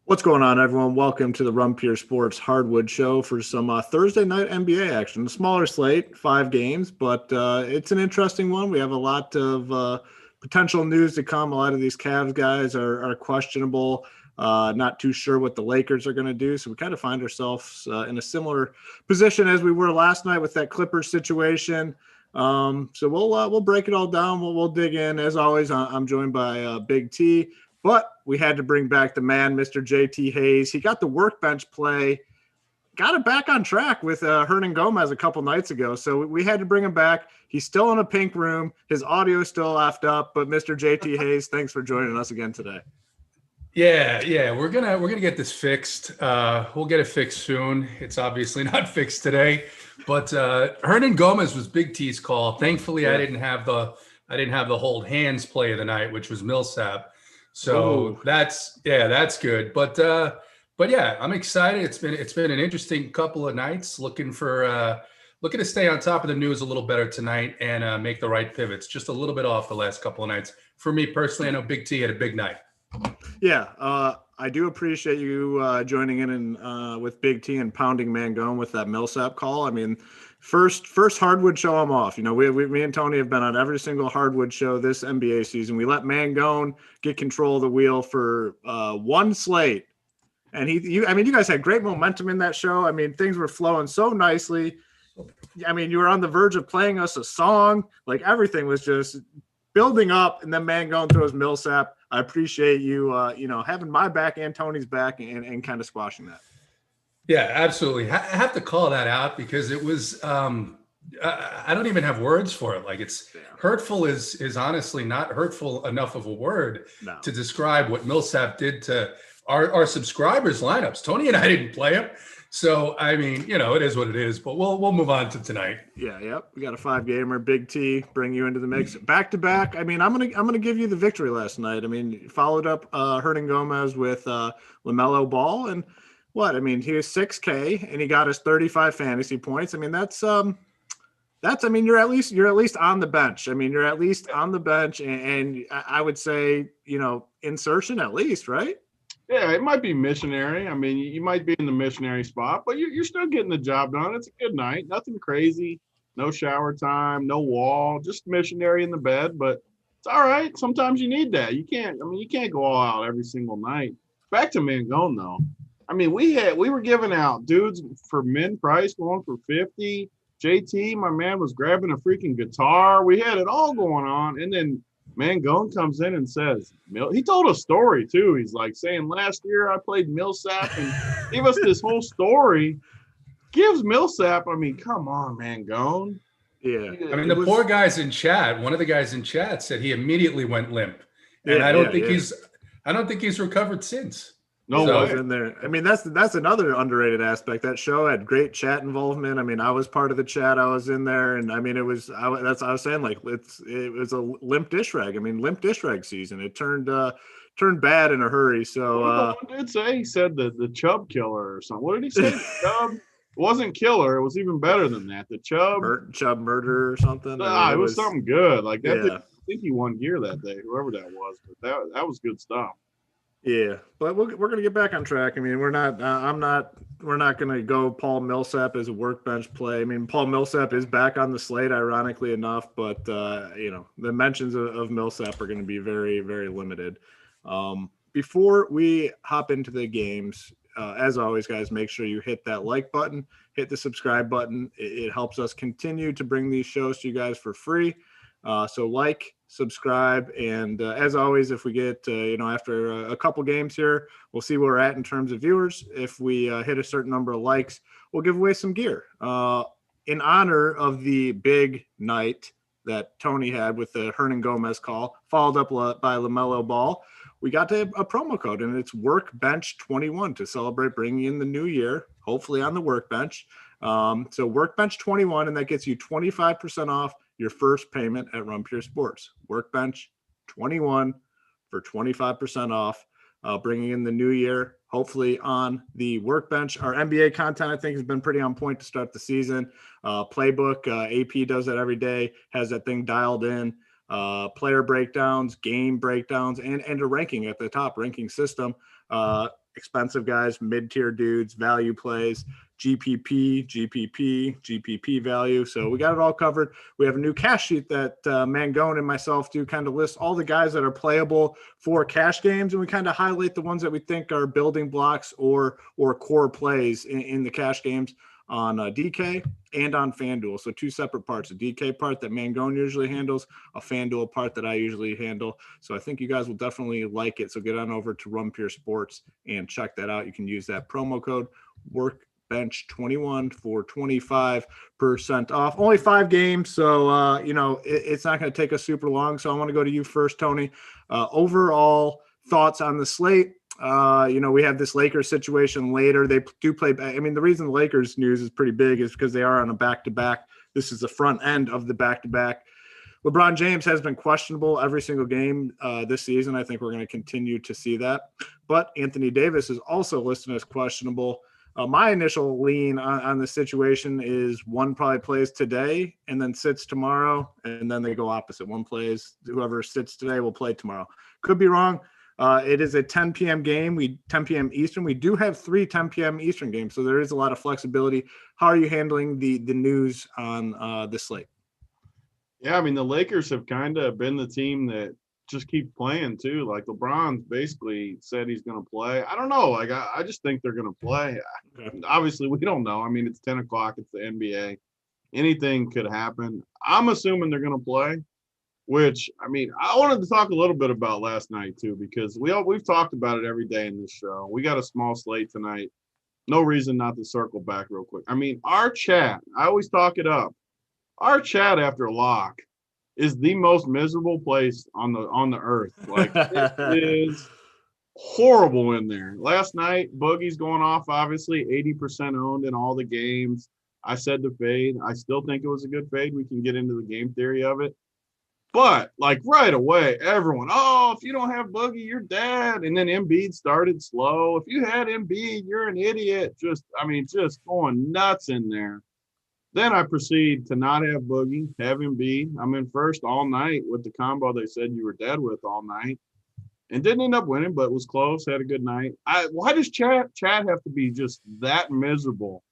What's going on, everyone? Welcome to the Rumpier Sports Hardwood Show for some Thursday night NBA action. A smaller slate, 5 games, but it's an interesting one. We have a lot of potential news to come. A lot of these Cavs guys are questionable. Not too sure what the Lakers are going to do. So we kind of find ourselves in a similar position as we were last night with that Clippers situation. So we'll break it all down. We'll dig in. As always, I'm joined by Big T. But we had to bring back the man, Mr. JT Hayes. He got the workbench play, got it back on track with Hernan Gomez a couple nights ago. So we had to bring him back. He's still in a pink room. His audio is still effed up. But Mr. JT Hayes, thanks for joining us again today. Yeah, we're gonna get this fixed. We'll get it fixed soon. It's obviously not fixed today, but Hernan Gomez was Big T's call. Thankfully, yeah. I didn't have the hold hands play of the night, which was Millsap. So that's good. But yeah, I'm excited. It's been an interesting couple of nights. Looking to stay on top of the news a little better tonight and make the right pivots. Just a little bit off the last couple of nights. For me personally, I know Big T had a big night. Yeah, I do appreciate you joining in with Big T and pounding Mangone with that Millsap call. I mean, first Hardwood show I'm off. You know, me and Tony have been on every single Hardwood show this NBA season. We let Mangone get control of the wheel for one slate, and you guys had great momentum in that show. I mean, things were flowing so nicely. I mean, you were on the verge of playing us a song. Like, everything was just building up, and then Mangone throws Millsap. I appreciate you, having my back and Tony's back and kind of squashing that. Yeah, absolutely. I have to call that out because it was, I don't even have words for it. Like, it's hurtful is honestly not hurtful enough of a word to describe what Millsap did to our subscribers' lineups. Tony and I didn't play him. So, I mean, it is what it is, but we'll move on to tonight. Yeah. Yep. We got a 5-gamer, Big T, bring you into the mix back to back. I mean, I'm going to give you the victory last night. I mean, followed up Hernan Gomez with LaMelo Ball, and what? I mean, he was 6K and he got us 35 fantasy points. I mean, that's I mean, you're at least on the bench. I mean, you're at least on the bench, and I would say, insertion at least, right? Yeah, it might be missionary. I mean, you might be in the missionary spot, but you're still getting the job done. It's a good night. Nothing crazy. No shower time, no wall, just missionary in the bed. But it's all right. Sometimes you need that. You can't go all out every single night. Back to Mangone, though. I mean, we were giving out dudes for min price going for 50. JT, my man, was grabbing a freaking guitar. We had it all going on. And then Mangone comes in and says, he told a story too. He's like saying, last year I played Millsap, and gave us this whole story. Gives Millsap, I mean, come on, Mangone. Yeah. I mean, the poor guys in chat, one of the guys in chat said he immediately went limp. And I don't think he's recovered since. No way. In there. I mean, that's another underrated aspect. That show had great chat involvement. I mean, I was part of the chat. I was in there, and I mean, I was saying, like, it was a limp dish rag. I mean, limp dish rag season. It turned bad in a hurry. So one did say, he said the Chubb killer or something. What did he say? The Chubb. It wasn't killer. It was even better than that. The Chubb murder or something. It was something good. Like that. Yeah. I think he won gear that day, whoever that was. But that was good stuff. Yeah, but we're going to get back on track. I mean, we're not going to go Paul Millsap as a workbench play. I mean, Paul Millsap is back on the slate, ironically enough, but the mentions of Millsap are going to be very, very limited. Before we hop into the games, as always, guys, make sure you hit that like button, hit the subscribe button. It helps us continue to bring these shows to you guys for free. So like, subscribe, and as always, if we get after a couple games here, we'll see where we're at in terms of viewers. If we hit a certain number of likes, we'll give away some gear in honor of the big night that Tony had with the Hernan Gomez call, followed up by LaMelo Ball. We got a promo code, and it's Workbench21 to celebrate bringing in the new year, hopefully on the workbench. So Workbench21, and that gets you 25% off your first payment at Rumpier Sports. Workbench 21 for 25% off, bringing in the new year, hopefully on the workbench. Our NBA content, I think, has been pretty on point to start the season. Playbook, AP does that every day, has that thing dialed in. Player breakdowns, game breakdowns, and a ranking at the top, ranking system. expensive guys, mid-tier dudes, value plays, GPP value. So we got it all covered. We have a new cash sheet that Mangone and myself do, kind of list all the guys that are playable for cash games, and we kind of highlight the ones that we think are building blocks or core plays in the cash games on DK and on FanDuel. So two separate parts, a DK part that Mangone usually handles, a FanDuel part that I usually handle. So I think you guys will definitely like it. So get on over to Run Pure Sports and check that out. You can use that promo code WORKBENCH21 for 25% off. Only 5 games, so it's not going to take us super long. So I want to go to you first, Tony. Overall thoughts on the slate. We have this Lakers situation later. They do play. I mean, the reason the Lakers news is pretty big is because they are on a back-to-back. This is the front end of the back-to-back. LeBron James has been questionable every single game this season. I think we're going to continue to see that. But Anthony Davis is also listed as questionable. My initial lean on the situation is one probably plays today and then sits tomorrow, and then they go opposite. One plays, whoever sits today will play tomorrow. Could be wrong. It is a 10 p.m. game. 10 p.m. Eastern. We do have 3 10 p.m. Eastern games, so there is a lot of flexibility. How are you handling the news on this slate? Yeah, I mean, the Lakers have kind of been the team that just keeps playing too. Like LeBron's basically said he's going to play. I don't know. Like I just think they're going to play. Okay. Obviously, we don't know. I mean, it's 10 o'clock. It's the NBA. Anything could happen. I'm assuming they're going to play. Which, I mean, I wanted to talk a little bit about last night, too, because we've talked about it every day in this show. We got a small slate tonight. No reason not to circle back real quick. I mean, our chat, I always talk it up. Our chat after lock is the most miserable place on the earth. Like, it is horrible in there. Last night, Boogie's going off, obviously, 80% owned in all the games. I said the fade. I still think it was a good fade. We can get into the game theory of it. But, like, right away, everyone, if you don't have Boogie, you're dead. And then Embiid started slow. If you had Embiid, you're an idiot. Just going nuts in there. Then I proceed to not have Boogie, have Embiid. I'm in first all night with the combo they said you were dead with all night. And didn't end up winning, but was close, had a good night. Why does Chad have to be just that miserable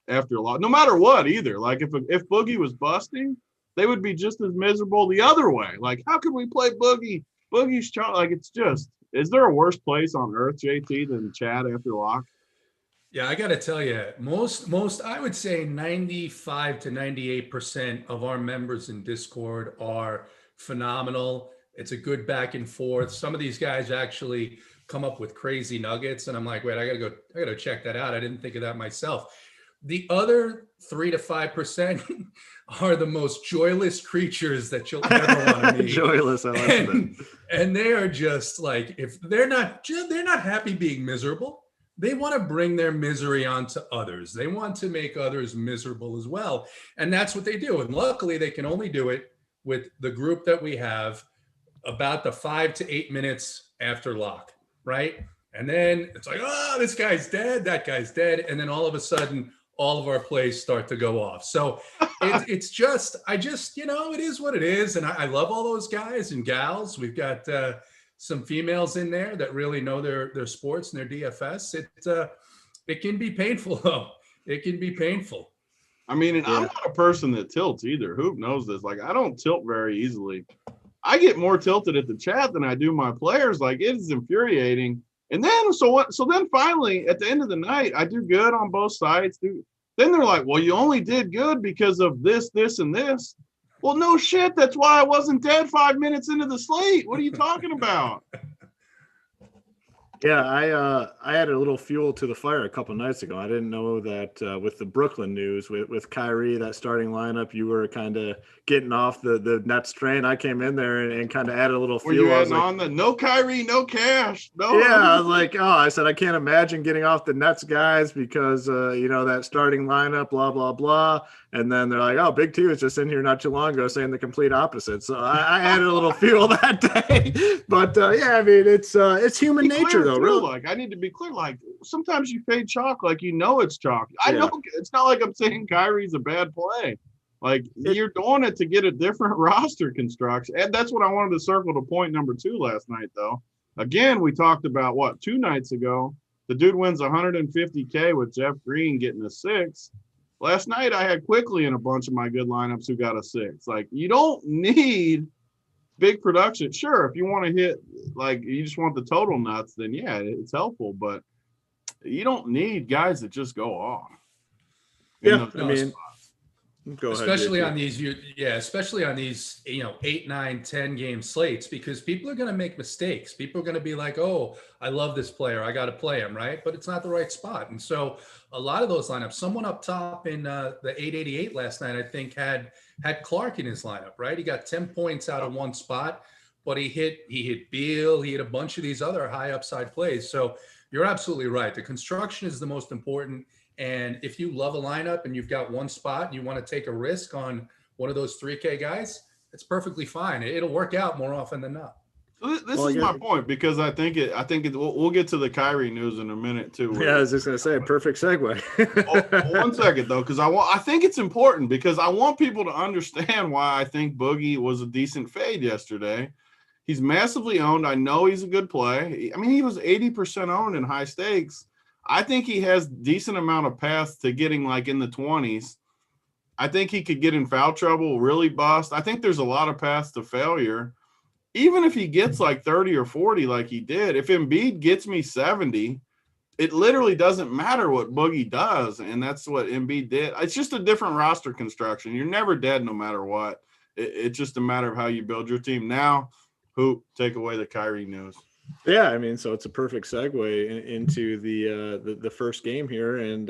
after a lot? No matter what, either. Like, if Boogie was busting, they would be just as miserable the other way. Like, how could we play Boogie? Boogie's like, it's just, is there a worse place on earth, JT, than Chad after lock? Yeah, I got to tell you, most, I would say 95 to 98% of our members in Discord are phenomenal. It's a good back and forth. Some of these guys actually come up with crazy nuggets. And I'm like, wait, I got to check that out. I didn't think of that myself. The other 3 to 5% are the most joyless creatures that you'll ever want to meet. Joyless, I like that. And they are just like, if they're not happy being miserable, they want to bring their misery onto others. They want to make others miserable as well. And that's what they do. And luckily, they can only do it with the group that we have about the 5 to 8 minutes after lock, right? And then it's like, this guy's dead, that guy's dead. And then all of a sudden, all of our plays start to go off. So it is what it is. And I love all those guys and gals. We've got some females in there that really know their sports and their DFS. It can be painful, though. It can be painful. I mean, and I'm not a person that tilts either. Hoop knows this. Like, I don't tilt very easily. I get more tilted at the chat than I do my players. Like, it is infuriating. And then, so then finally, at the end of the night, I do good on both sides. Then they're like, well, you only did good because of this, this, and this. Well, no shit. That's why I wasn't dead 5 minutes into the slate. What are you talking about? Yeah, I added a little fuel to the fire a couple nights ago. I didn't know that with the Brooklyn news, with Kyrie, that starting lineup, you were kind of getting off the Nets train. I came in there and kind of added a little fuel. Were you adding on the no Kyrie, no cash? No. Yeah, I was like, I said, I can't imagine getting off the Nets guys because, that starting lineup, blah, blah, blah. And then they're like, Big T was just in here not too long ago saying the complete opposite. So I added a little fuel that day. But, I mean, it's human nature, though. Really. Like, I need to be clear. Like, sometimes you fade chalk like it's chalk. I know it's not like I'm saying Kyrie's a bad play. Like, you're doing it to get a different roster construction. And that's what I wanted to circle to point number 2 last night, though. Again, we talked about, 2 nights ago, The dude wins 150K with Jeff Green getting a 6. Last night I had Quickly in a bunch of my good lineups who got a 6. Like, you don't need big production. Sure, if you want to hit, like, you just want the total nuts, then yeah, it's helpful. But you don't need guys that just go off. Yeah, I mean, go ahead. Especially on these, especially on these, 8, 9, 10 game slates, because people are going to make mistakes. People are going to be like, oh, I love this player, I got to play him, right? But it's not the right spot. And so a lot of those lineups, someone up top in the 888 last night, I think had Clark in his lineup, right? He got 10 points out of one spot, but he hit Beal, he hit a bunch of these other high upside plays. So you're absolutely right. The construction is the most important. And if you love a lineup and you've got one spot and you want to take a risk on one of those 3K guys, it's perfectly fine. It'll work out more often than not. So this is my point, because I think we'll get to the Kyrie news in a minute too. Yeah, I was just gonna say, perfect segue. 1 second though, because I think it's important, because I want people to understand why I think Boogie was a decent fade yesterday. He's massively owned. I know he's a good play. I mean, he was 80% owned in high stakes. I think he has decent amount of paths to getting like in the 20s. I think he could get in foul trouble, really bust. I think there's a lot of paths to failure. Even if he gets like 30 or 40 like he did, if Embiid gets me 70, it literally doesn't matter what Boogie does, and that's what Embiid did. It's just a different roster construction. You're never dead no matter what. It's just a matter of how you build your team. Now, Hoop, take away the Kyrie news. Yeah, I mean, so it's a perfect segue into the first game here. And,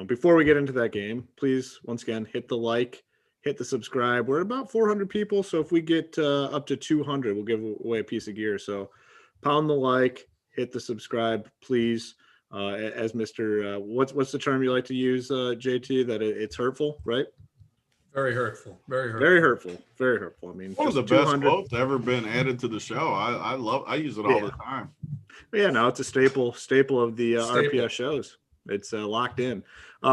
before we get into that game, please, once again, hit the like, hit the subscribe. We're at about 400 people. So if we get up to 200, we'll give away a piece of gear. So pound the like, hit the subscribe, please. As Mr. What's the term you like to use, JT, that it's hurtful, right? Very hurtful. Very hurtful. Very hurtful. Very hurtful. I mean, one of the best quotes ever been added to the show. I use it all the time. Yeah, no, it's a staple of the RPS shows. It's locked in.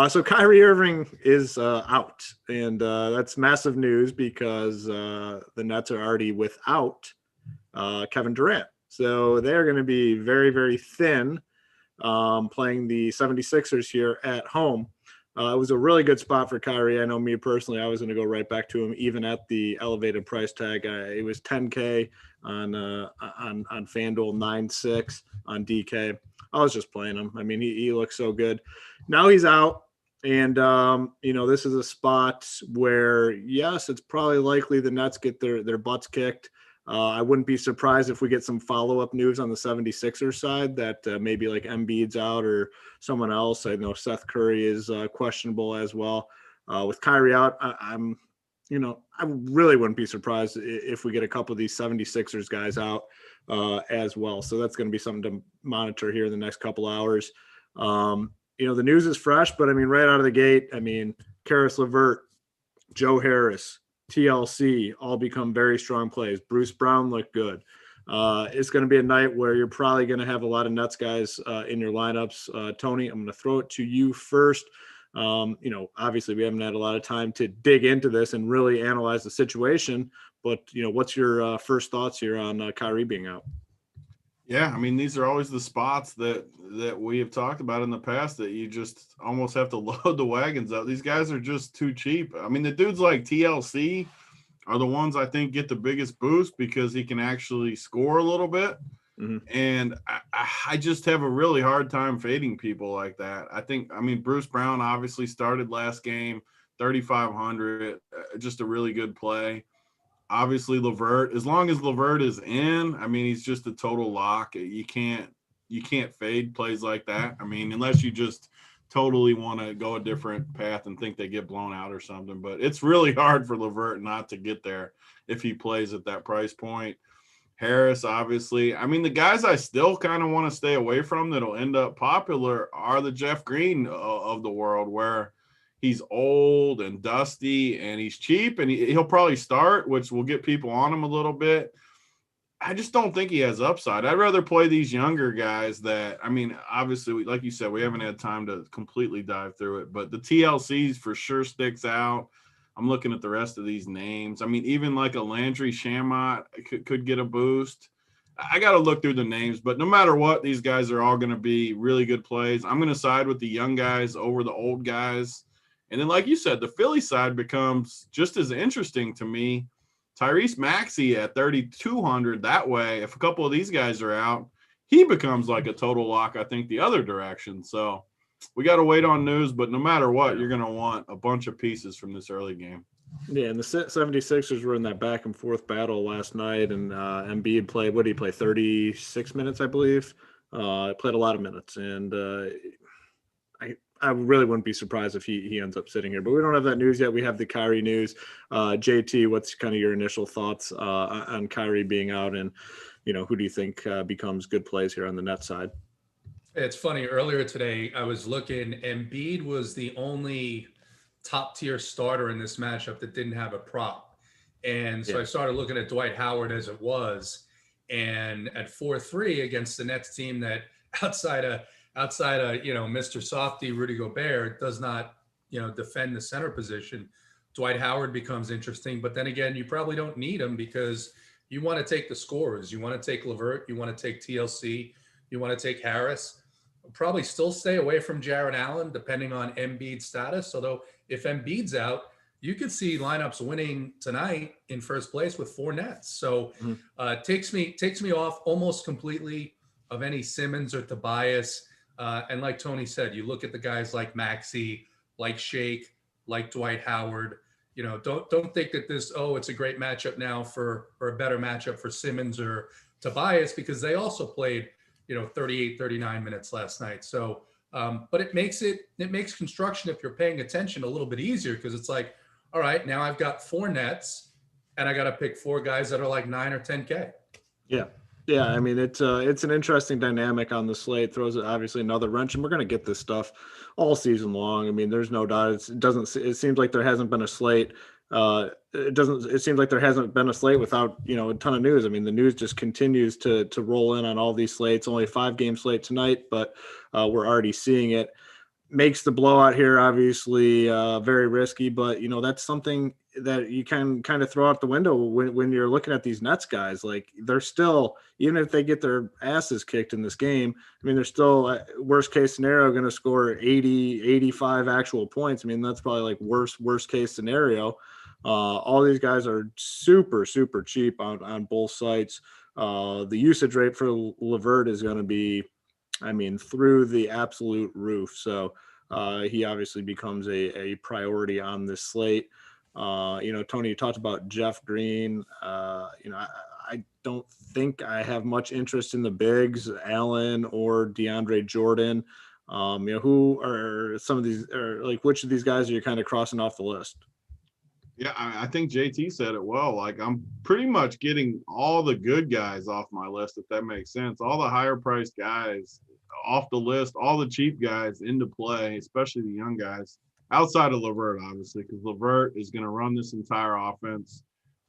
So Kyrie Irving is out, and that's massive news because the Nets are already without Kevin Durant. So they're going to be very, very thin playing the 76ers here at home. It was a really good spot for Kyrie. I know me personally, I was going to go right back to him, even at the elevated price tag. It was 10K on FanDuel, 9.6 on DK. I was just playing him. I mean, he looks so good. Now he's out, and this is a spot where, yes, it's probably likely the Nets get their butts kicked. I wouldn't be surprised if we get some follow-up news on the 76ers side that maybe like Embiid's out or someone else. I know Seth Curry is questionable as well. With Kyrie out, I really wouldn't be surprised if we get a couple of these 76ers guys out as well. So that's going to be something to monitor here in the next couple hours. The news is fresh, but I mean, right out of the gate, I mean, Karis LeVert, Joe Harris, TLC all become very strong plays. Bruce Brown looked good. It's going to be a night where you're probably going to have a lot of Nets guys in your lineups. Tony, I'm going to throw it to you first. Obviously we haven't had a lot of time to dig into this and really analyze the situation, but what's your first thoughts here on Kyrie being out? Yeah, I mean, these are always the spots that we have talked about in the past that you just almost have to load the wagons up. These guys are just too cheap. I mean, the dudes like TLC are the ones I think get the biggest boost because he can actually score a little bit. Mm-hmm. And I just have a really hard time fading people like that. Bruce Brown obviously started last game, 3,500, just a really good play. Obviously, LeVert, as long as LeVert is in, I mean, he's just a total lock. You can't fade plays like that. I mean, unless you just totally want to go a different path and think they get blown out or something. But it's really hard for LeVert not to get there if he plays at that price point. Harris, obviously. I mean, the guys I still kind of want to stay away from that'll end up popular are the Jeff Green of the world, where he's old and dusty and he's cheap and he'll probably start, which will get people on him a little bit. I just don't think he has upside. I'd rather play these younger guys that, I mean, obviously, like you said, we haven't had time to completely dive through it, but the TLCs for sure sticks out. I'm looking at the rest of these names. I mean, even like a Landry Shamet could get a boost. I got to look through the names, but no matter what, these guys are all going to be really good plays. I'm going to side with the young guys over the old guys. And then, like you said, the Philly side becomes just as interesting to me. Tyrese Maxey at 3,200. That way, if a couple of these guys are out, he becomes like a total lock, I think, the other direction. So we got to wait on news, but no matter what, you're going to want a bunch of pieces from this early game. Yeah, and the 76ers were in that back and forth battle last night, and Embiid played, what did he play, 36 minutes, I believe? Played a lot of minutes, and I really wouldn't be surprised if he ends up sitting here. But we don't have that news yet. We have the Kyrie news. JT, what's kind of your initial thoughts on Kyrie being out, and, who do you think becomes good plays here on the net side? It's funny. Earlier today, I was looking. Embiid was the only top-tier starter in this matchup that didn't have a prop. And so I started looking at Dwight Howard as it was. And at 4-3 against the Nets team that outside of Mr. Softy, Rudy Gobert, does not, defend the center position, Dwight Howard becomes interesting. But then again, you probably don't need him because you want to take the scorers. You want to take LeVert. You want to take TLC. You want to take Harris. Probably still stay away from Jarrett Allen, depending on Embiid's status. Although if Embiid's out, you could see lineups winning tonight in first place with 4 nets. So it takes me off almost completely of any Simmons or Tobias. And like Tony said, you look at the guys like Maxey, like Shake, like Dwight Howard. Don't think that it's a great matchup now or a better matchup for Simmons or Tobias, because they also played 38, 39 minutes last night. So, but it makes construction, if you're paying attention, a little bit easier, because it's like, all right, now I've got 4 nets and I got to pick 4 guys that are like 9 or 10K. Yeah. Yeah. I mean, it's an interesting dynamic on the slate. Throws obviously another wrench, and we're going to get this stuff all season long. I mean, there's no doubt. It seems like there hasn't been a slate. It seems like there hasn't been a slate without, a ton of news. I mean, the news just continues to roll in on all these slates. Only a 5-game slate tonight, but we're already seeing it. Makes the blowout here obviously very risky, but that's something that you can kind of throw out the window when you're looking at these Nets guys. Like, they're still, even if they get their asses kicked in this game, I mean, they're still, worst case scenario, going to score 80, 85 actual points. I mean, that's probably like worst case scenario. All these guys are super, super cheap on both sites. The usage rate for LeVert is going to be, through the absolute roof. So he obviously becomes a priority on this slate. Tony, you talked about Jeff Green. I don't think I have much interest in the bigs, Allen or DeAndre Jordan. Who are some of these, or like, which of these guys are you kind of crossing off the list? Yeah, I think JT said it well. Like, I'm pretty much getting all the good guys off my list, if that makes sense. All the higher priced guys off the list, all the cheap guys into play, especially the young guys, outside of LeVert, obviously, because LeVert is going to run this entire offense.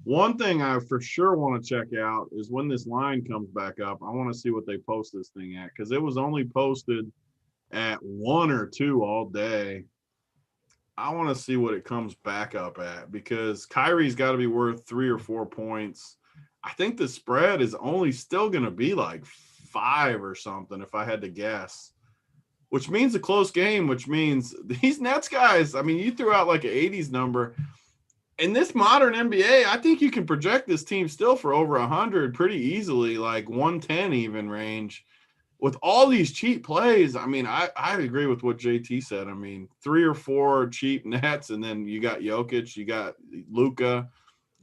One thing I for sure want to check out is when this line comes back up, I want to see what they post this thing at, because it was only posted at 1 or 2 all day. I want to see what it comes back up at, because Kyrie's got to be worth 3 or 4 points. I think the spread is only still going to be like 5 or something, if I had to guess, which means a close game, which means these Nets guys, I mean, you threw out like an 80s number. In this modern NBA, I think you can project this team still for over 100 pretty easily, like 110 even range. With all these cheap plays, I mean, I agree with what JT said. I mean, 3 or 4 cheap Nets, and then you got Jokic, you got Luka.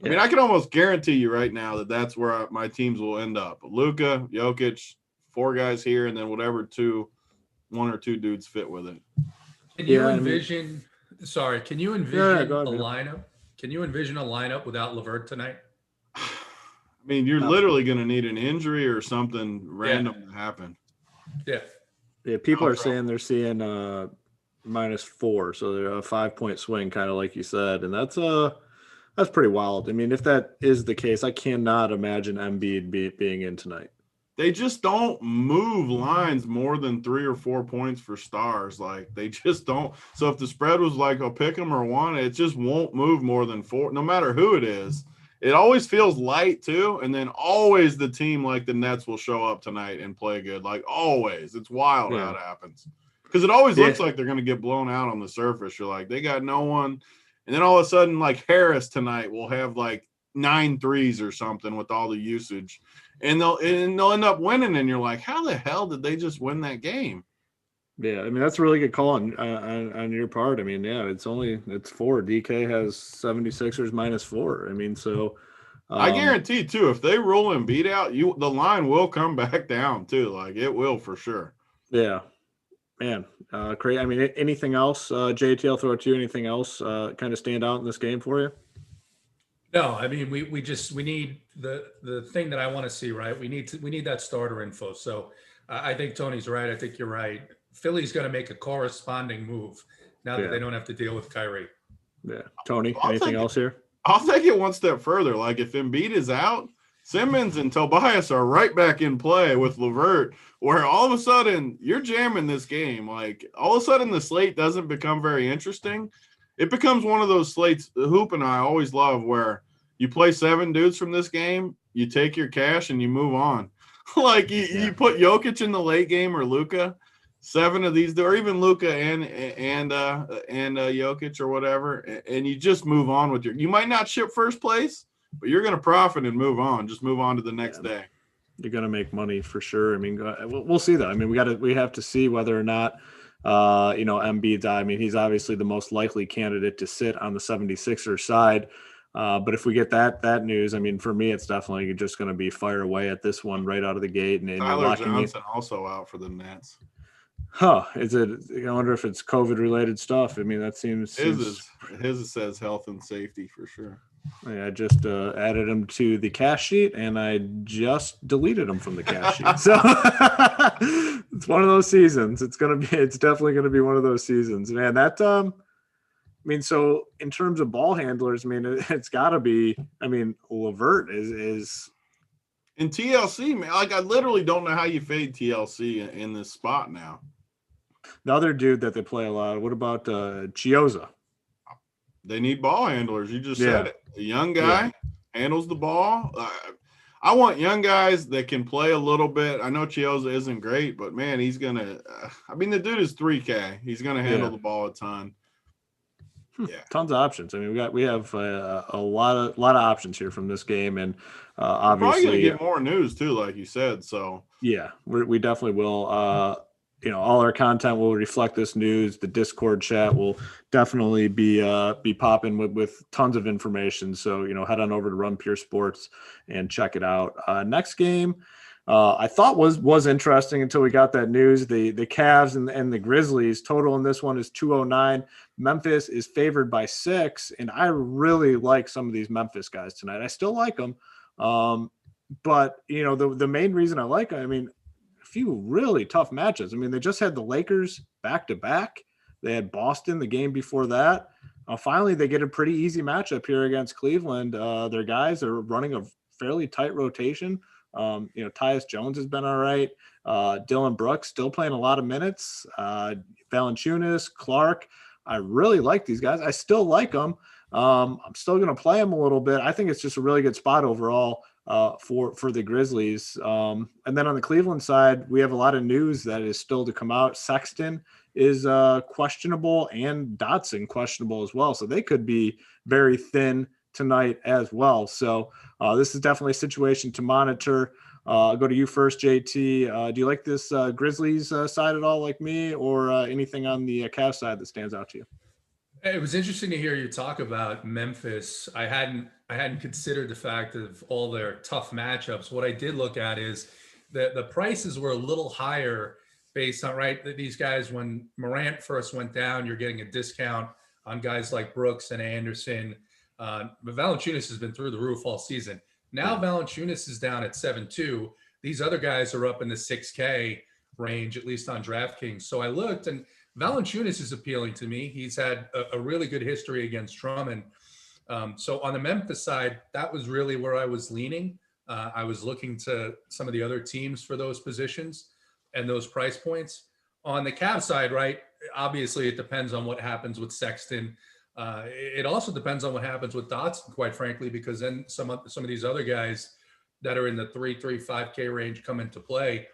I mean, I can almost guarantee you right now that that's where my teams will end up. Luka, Jokic, 4 guys here, and then whatever 1 or 2 dudes fit with it. Can you envision a lineup? Can you envision a lineup without LeVert tonight? I mean, you're literally going to need an injury or something random to happen. Yeah. People are saying they're seeing -4, so they're a 5-point swing, kind of like you said, and that's pretty wild. I mean, if that is the case, I cannot imagine Embiid being in tonight. They just don't move lines more than 3 or 4 points for stars. Like, they just don't. So if the spread was like a pick 'em or 1, it just won't move more than 4, no matter who it is. it always feels light too. And then always the team like the Nets will show up tonight and play good. Like always. It's wild how it happens. Because it always looks like they're going to get blown out on the surface. You're like, they got no one. And then all of a sudden, like Harris tonight will have like 9 threes or something with all the usage. And they'll end up winning. And you're like, how the hell did they just win that game? Yeah, I mean, that's a really good call on your part. I mean, yeah, it's 4. DK has 76ers -4. I mean, so I guarantee too, if they roll and beat out, the line will come back down too. Like it will for sure. Yeah, man, great. I mean, anything else, JT? I'll throw it to you. Anything else kind of stand out in this game for you? No, I mean, we need the thing that I want to see, right? We need that starter info. So I think Tony's right. I think you're right. Philly's going to make a corresponding move now that they don't have to deal with Kyrie. Yeah. Tony, anything else here? I'll take it one step further. Like if Embiid is out, Simmons and Tobias are right back in play with LeVert, where all of a sudden you're jamming this game. Like all of a sudden the slate doesn't become very interesting. It becomes one of those slates Hoop and I always love where you play 7 dudes from this game, you take your cash and you move on. Like you put Jokic in the late game or Luka. 7 of these, or even Luka and Jokic or whatever, and you just move on with you might not ship first place, but you're going to profit and move on. Just move on to the next day. You're going to make money for sure. I mean, we'll see that. I mean, we have to see whether or not, Embiid. I mean, he's obviously the most likely candidate to sit on the 76ers side. But if we get that news, I mean, for me, it's definitely just going to be fire away at this one right out of the gate. And Tyler Johnson also out for the Nets. Huh? Is it? I wonder if it's COVID related stuff. I mean, that seems his says health and safety for sure. I just added him to the cash sheet and I just deleted him from the cash sheet. So it's one of those seasons. It's definitely gonna be one of those seasons, man. That I mean, so in terms of ball handlers, I mean, it's got to be. I mean, LeVert is. In TLC, man, like I literally don't know how you fade TLC in this spot now. The other dude that they play a lot. What about Chioza? They need ball handlers. You just said it. A young guy handles the ball. I want young guys that can play a little bit. I know Chioza isn't great, but man, he's gonna. I mean, the dude is 3K. He's gonna handle the ball a ton. Yeah, tons of options. I mean, we have a lot of options here from this game, and obviously probably gonna get more news too, like you said. So yeah, we definitely will. All our content will reflect this news. The Discord chat will definitely be popping with tons of information. So head on over to Run Pure Sports and check it out. Next game. I thought was interesting until we got that news. The Cavs and the Grizzlies total in this one is 209. Memphis is favored by 6, and I really like some of these Memphis guys tonight. I still like them, but the main reason I like them, I mean, a few really tough matches. I mean, they just had the Lakers back to back. They had Boston the game before that. Finally, they get a pretty easy matchup here against Cleveland. Their guys are running a fairly tight rotation. Tyus Jones has been all right. Dylan Brooks still playing a lot of minutes. Valanciunas, Clark. I really like these guys. I still like them. I'm still going to play them a little bit. I think it's just a really good spot overall for the Grizzlies. And then on the Cleveland side, we have a lot of news that is still to come out. Sexton is questionable and Dotson questionable as well. So they could be very thin tonight as well. So this is definitely a situation to monitor. I'll go to you first, JT. Do you like this Grizzlies side at all, like me, or anything on the Cavs side that stands out to you? It was interesting to hear you talk about Memphis. I hadn't considered the fact of all their tough matchups. What I did look at is the prices were a little higher based on, right, that these guys, when Morant first went down, you're getting a discount on guys like Brooks and Anderson. But Valanciunas has been through the roof all season. Now Valanciunas is down at 7.2. These other guys are up in the 6K range, at least on DraftKings. So I looked, and Valanciunas is appealing to me. He's had a really good history against Drummond. So on the Memphis side, that was really where I was leaning. I was looking to some of the other teams for those positions and those price points. On the Cavs side, right, obviously it depends on what happens with Sexton. It also depends on what happens with Dotson, quite frankly, because then some of these other guys that are in the 5K range come into play.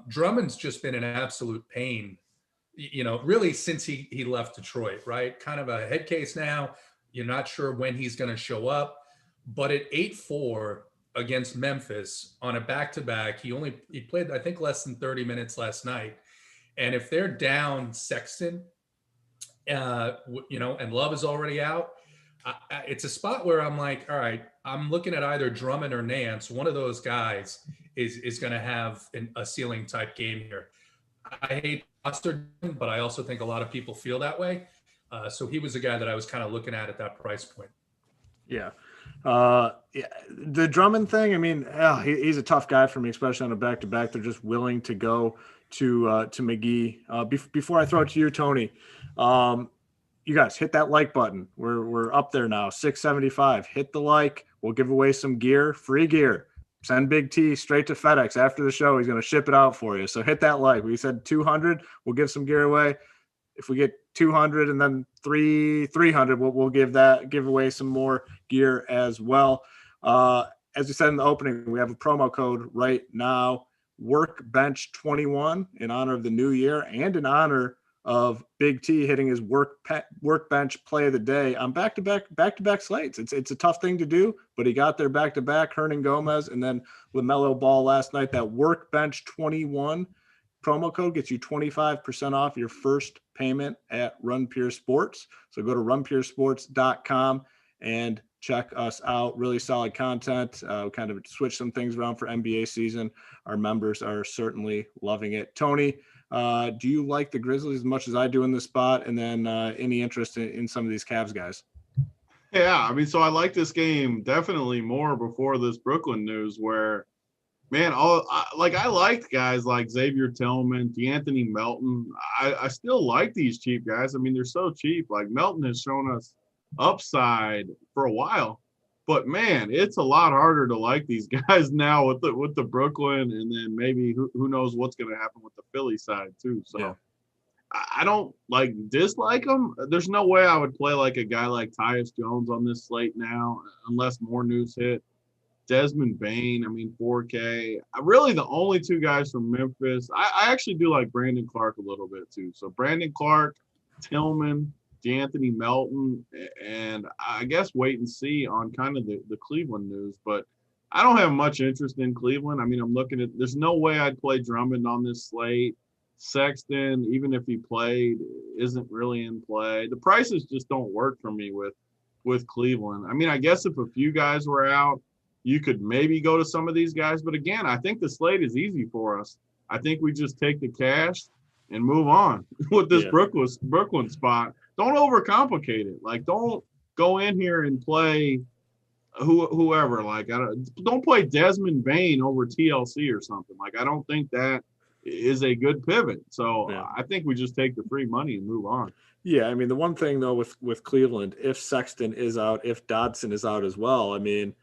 Drummond's just been an absolute pain, really since he left Detroit, right? Kind of a head case now. You're not sure when he's going to show up, but at 8-4 against Memphis on a back-to-back, he played, I think, less than 30 minutes last night. And if they're down Sexton, and Love is already out, it's a spot where I'm like, all right, I'm looking at either Drummond or Nance. One of those guys is going to have a ceiling type game here. I hate Buster, but I also think a lot of people feel that way. So he was a guy that I was kind of looking at that price point. Yeah. The Drummond thing, I mean, he's a tough guy for me, especially on a back-to-back. They're just willing to go to McGee. Before I throw it to you, Tony, you guys hit that like button. We're up there now, 675. Hit the like. We'll give away some gear, free gear. Send Big T straight to FedEx after the show. He's going to ship it out for you. So hit that like. We said 200. We'll give some gear away. If we get 200 and then 300, we'll give away some more gear as well. As we said in the opening, we have a promo code right now, Workbench21, in honor of the new year and in honor of Big T hitting his workbench play of the day on back-to-back slates. It's a tough thing to do, but he got there back-to-back, Hernan Gomez, and then LaMelo Ball last night. That Workbench21 promo code gets you 25% off your first payment at Run Pure Sports. So go to runpuresports.com and check us out. Really solid content. Kind of switch some things around for NBA season. Our members are certainly loving it. Tony, do you like the Grizzlies as much as I do in this spot? And then any interest in some of these Cavs guys? Yeah, I mean, so I like this game definitely more before this Brooklyn news where, man, I liked guys like Xavier Tillman, DeAnthony Melton. I still like these cheap guys. I mean, they're so cheap. Like Melton has shown us upside for a while, but man, it's a lot harder to like these guys now with the Brooklyn, and then maybe who knows what's going to happen with the Philly side too. So yeah. I don't dislike them. There's no way I would play like a guy like Tyus Jones on this slate now unless more news hit. Desmond Bane, I mean, 4K. Really the only two guys from Memphis. I actually do like Brandon Clark a little bit too. So Brandon Clark, Tillman, DeAnthony Melton, and I guess wait and see on kind of the Cleveland news. But I don't have much interest in Cleveland. I mean, I'm looking at – there's no way I'd play Drummond on this slate. Sexton, even if he played, isn't really in play. The prices just don't work for me with Cleveland. I mean, I guess if a few guys were out, you could maybe go to some of these guys. But again, I think the slate is easy for us. I think we just take the cash and move on with this Brooklyn spot. Don't overcomplicate it. Like, don't go in here and play whoever. Like, don't play Desmond Bane over TLC or something. Like, I don't think that is a good pivot. So I think we just take the free money and move on. Yeah, I mean, the one thing though with Cleveland, if Sexton is out, if Dodson is out as well, I mean,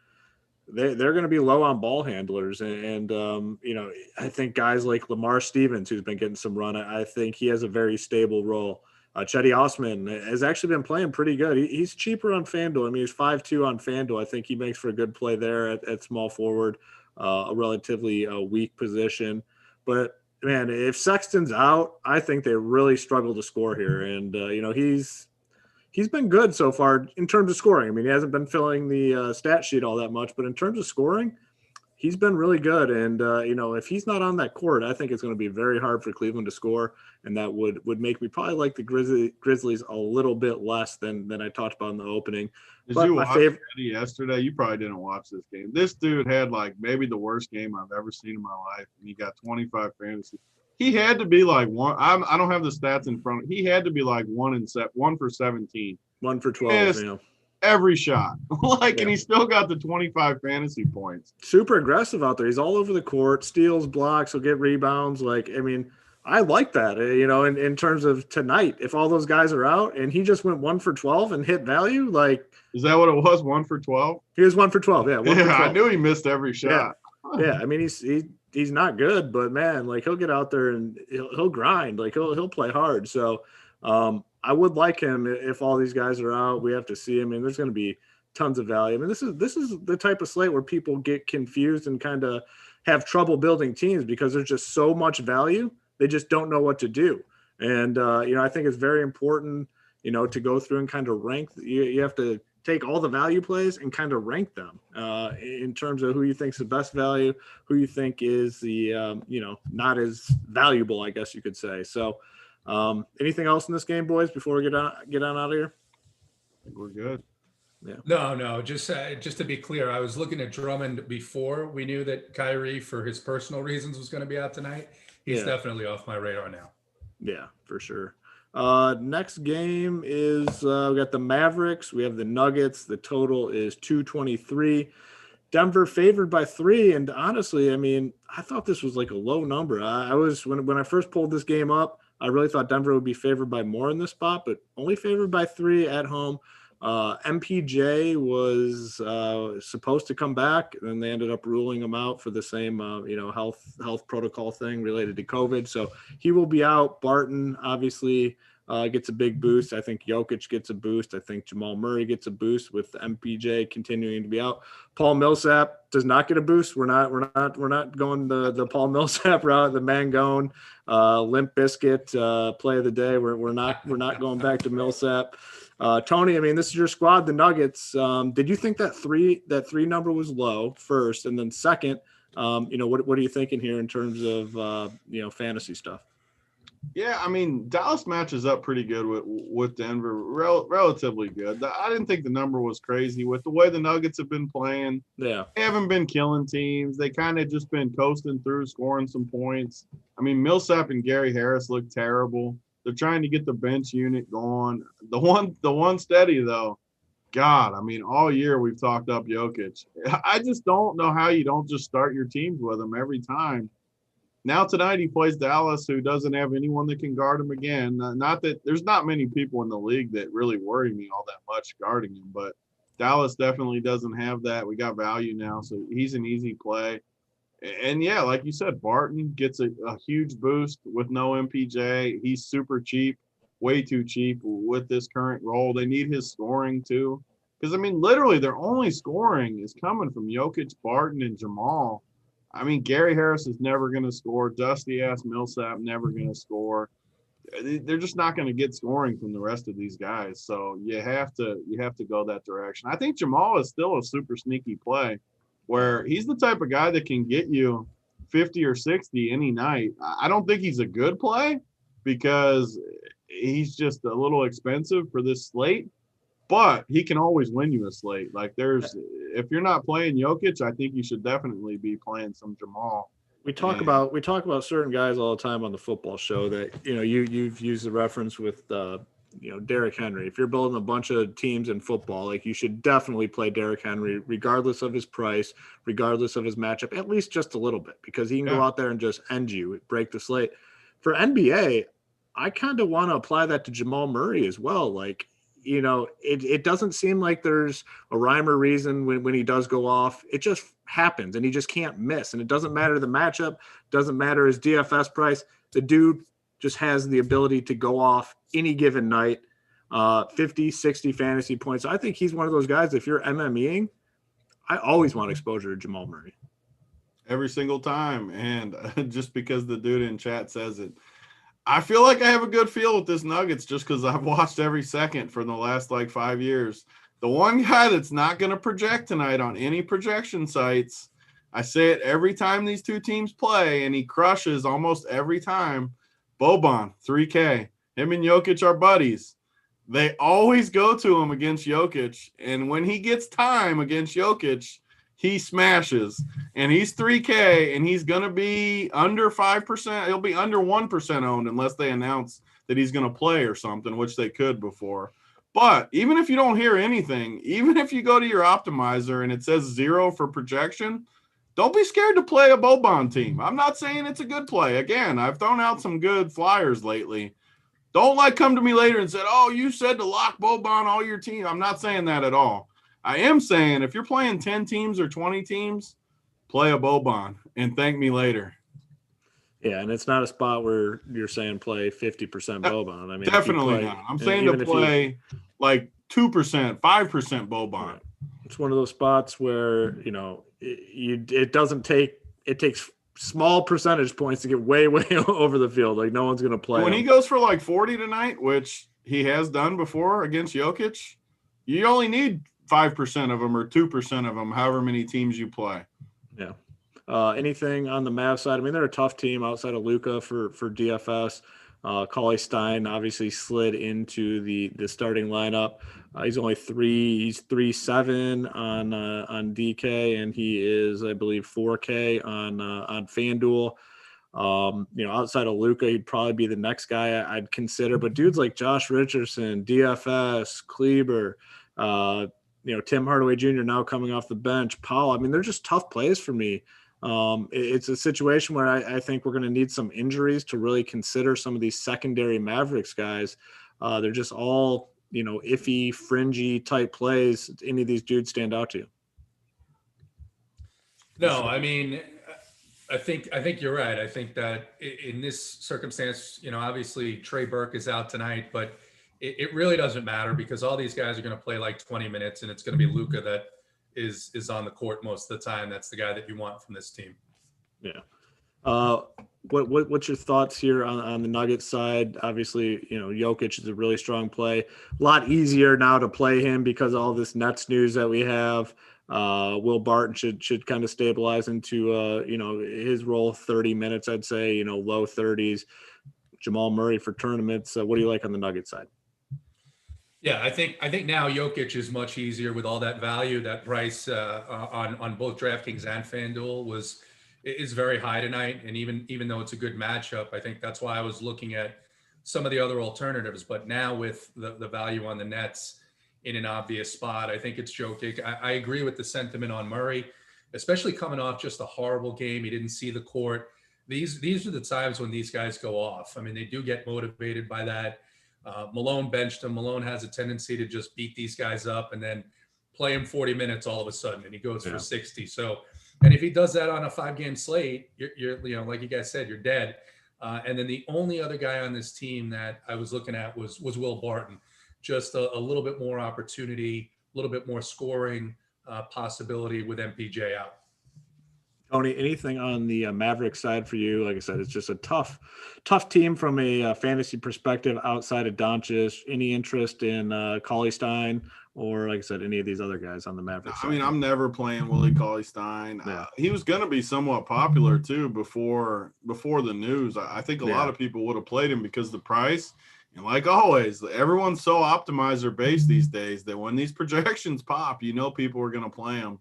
they're going to be low on ball handlers, and I think guys like Lamar Stevens, who's been getting some run, I think he has a very stable role. Chetty Osman has actually been playing pretty good. He's cheaper on FanDuel. I mean, he's 5.2 on FanDuel. I think he makes for a good play there at small forward, a relatively weak position. But man, if Sexton's out, I think they really struggle to score here. And he's been good so far in terms of scoring. I mean, he hasn't been filling the stat sheet all that much, but in terms of scoring, he's been really good. And, if he's not on that court, I think it's going to be very hard for Cleveland to score. And that would make me probably like the Grizzlies a little bit less than I talked about in the opening. Did you watch Eddie yesterday? You probably didn't watch this game. This dude had maybe the worst game I've ever seen in my life. And he got 25 fantasy. He had to be one. I don't have the stats in front of me. He had to be 1 for 17. 1 for 12. Every shot. And he still got the 25 fantasy points. Super aggressive out there. He's all over the court, steals, blocks, he'll get rebounds. I like that, in terms of tonight, if all those guys are out and he just went 1 for 12 and hit value, is that what it was? 1 for 12? He was 1 for 12. Yeah. 1 for 12. I knew he missed every shot. Yeah. I mean, he's not good, but man, he'll get out there and he'll grind, he'll play hard. So, I would like him if all these guys are out. We have to see. I mean, there's going to be tons of value. I mean, this is the type of slate where people get confused and kind of have trouble building teams because there's just so much value. They just don't know what to do. And, I think it's very important, to go through and kind of rank. You have to take all the value plays and kind of rank them in terms of who you think is the best value, who you think is the, not as valuable, I guess you could say. So anything else in this game, boys, before we get on out of here? I think we're good. Yeah. No. Just to be clear, I was looking at Drummond before we knew that Kyrie, for his personal reasons, was going to be out tonight. He's definitely off my radar now. Yeah, for sure. Next game is we got the Mavericks. We have the Nuggets. The total is 223. Denver favored by 3. And honestly, I mean, I thought this was like a low number. I was when I first pulled this game up, I really thought Denver would be favored by more in this spot, but only favored by 3 at home. MPJ was supposed to come back, and they ended up ruling him out for the same health protocol thing related to COVID. So he will be out. Barton obviously gets a big boost. I think Jokic gets a boost. I think Jamal Murray gets a boost with MPJ continuing to be out. Paul Millsap does not get a boost. We're not going the Paul Millsap route, the Mangone Limp Bizkit play of the day. We're not going back to Millsap. Tony, I mean, this is your squad, the Nuggets. Did you think that three number was low first, and then second? What are you thinking here in terms of fantasy stuff? Yeah, I mean, Dallas matches up pretty good with Denver, relatively good. I didn't think the number was crazy with the way the Nuggets have been playing. Yeah, they haven't been killing teams. They kind of just been coasting through, scoring some points. I mean, Millsap and Gary Harris look terrible. They're trying to get the bench unit going. The one steady though, God, I mean, all year we've talked up Jokic. I just don't know how you don't just start your teams with him every time. Now tonight he plays Dallas, who doesn't have anyone that can guard him again. Not that there's not many people in the league that really worry me all that much guarding him, but Dallas definitely doesn't have that. We got value now, so he's an easy play. And yeah, like you said, Barton gets a huge boost with no MPJ. He's super cheap, way too cheap with this current role. They need his scoring too. Because, I mean, literally their only scoring is coming from Jokic, Barton, and Jamal. I mean, Gary Harris is never going to score. Dusty-ass Millsap never going to score. They're just not going to get scoring from the rest of these guys. So you have to go that direction. I think Jamal is still a super sneaky play, where he's the type of guy that can get you 50 or 60 any night. I don't think he's a good play because he's just a little expensive for this slate, but he can always win you a slate. Like if you're not playing Jokic, I think you should definitely be playing some Jamal. We talk about certain guys all the time on the football show that, you've used the reference with, Derrick Henry. If you're building a bunch of teams in football, like you should definitely play Derrick Henry, regardless of his price, regardless of his matchup, at least just a little bit, because he can go out there and just end you, break the slate. For NBA, I kind of want to apply that to Jamal Murray as well. Like, it doesn't seem like there's a rhyme or reason when he does go off. It just happens, and he just can't miss. And it doesn't matter the matchup, doesn't matter his DFS price. The dude just has the ability to go off any given night, 50, 60 fantasy points. I think he's one of those guys, if you're MMEing, I always want exposure to Jamal Murray. Every single time. And just because the dude in chat says it, I feel like I have a good feel with this Nuggets just because I've watched every second for the last 5 years. The one guy that's not going to project tonight on any projection sites, I say it every time these two teams play, and he crushes almost every time. Boban, 3K. Him and Jokic are buddies. They always go to him against Jokic, and when he gets time against Jokic, he smashes. And he's 3K, and he's going to be under 5%. He'll be under 1% owned unless they announce that he's going to play or something, which they could before. But even if you don't hear anything, even if you go to your optimizer and it says 0 for projection, don't be scared to play a Boban team. I'm not saying it's a good play. Again, I've thrown out some good flyers lately. Don't come to me later and say, oh, you said to lock Boban all your team. I'm not saying that at all. I am saying if you're playing 10 teams or 20 teams, play a Boban and thank me later. Yeah, and it's not a spot where you're saying play 50% Boban. I mean, Definitely not. I'm saying to play like 2%, 5% Boban. Right. It's one of those spots where, you know, it takes small percentage points to get way over the field. Like no one's going to play when him. He goes for like 40 tonight, which he has done before against Jokic, you only need 5% of them or 2% of them, however many teams you play. Yeah. Anything on the Mavs side? I mean, they're a tough team outside of Luka for DFS. Cauley Stein obviously slid into the starting lineup. He's 3.7 on DK, and he is, I believe, 4K on FanDuel. You know, outside of Luka, he'd probably be the next guy I'd consider. But dudes like Josh Richardson, DFS, Kleber, you know, Tim Hardaway Jr. now coming off the bench, Powell. I mean, they're just tough plays for me. It's a situation where I think we're going to need some injuries to really consider some of these secondary Mavericks guys. They're just all, you know, iffy, fringy type plays. Any of these dudes stand out to you? No, I mean, I think you're right. I think that in this circumstance, you know, obviously Trey Burke is out tonight, but it really doesn't matter because all these guys are going to play like 20 minutes, and it's going to be Luka that is on the court most of the time. That's the guy that you want from this team. Yeah. What's your thoughts here on the Nuggets side? Obviously, you know, Jokic is a really strong play. A lot easier now to play him because of all this Nets news that we have. Will Barton should kind of stabilize into you know, his role 30 minutes, I'd say, you know, low 30s. Jamal Murray for tournaments. What do you like on the Nuggets side? Yeah, I think now Jokic is much easier with all that value. That price on both DraftKings and FanDuel is very high tonight, and even though it's a good matchup, I think that's why I was looking at some of the other alternatives. But now with the value on the Nets in an obvious spot, I think it's Jokic. I agree with the sentiment on Murray, especially coming off just a horrible game. He didn't see the court. These are the times when these guys go off. I mean, they do get motivated by that. Malone benched him. Malone has a tendency to just beat these guys up and then play him 40 minutes all of a sudden, and he goes for 60. So, and if he does that on a 5-game slate, you're you know, like you guys said, you're dead. And then the only other guy on this team that I was looking at was Will Barton. Just a little bit more opportunity, a little bit more scoring possibility with MPJ out. Tony, anything on the Maverick side for you? Like I said, it's just a tough team from a fantasy perspective outside of Doncic. Any interest in Cauley Stein or, like I said, any of these other guys on the Mavericks side? I mean, I'm never playing Willie Cauley Stein. Yeah. He was going to be somewhat popular too before the news. I think a lot of people would have played him because the price. And like always, everyone's so optimizer based these days that when these projections pop, you know people are going to play him.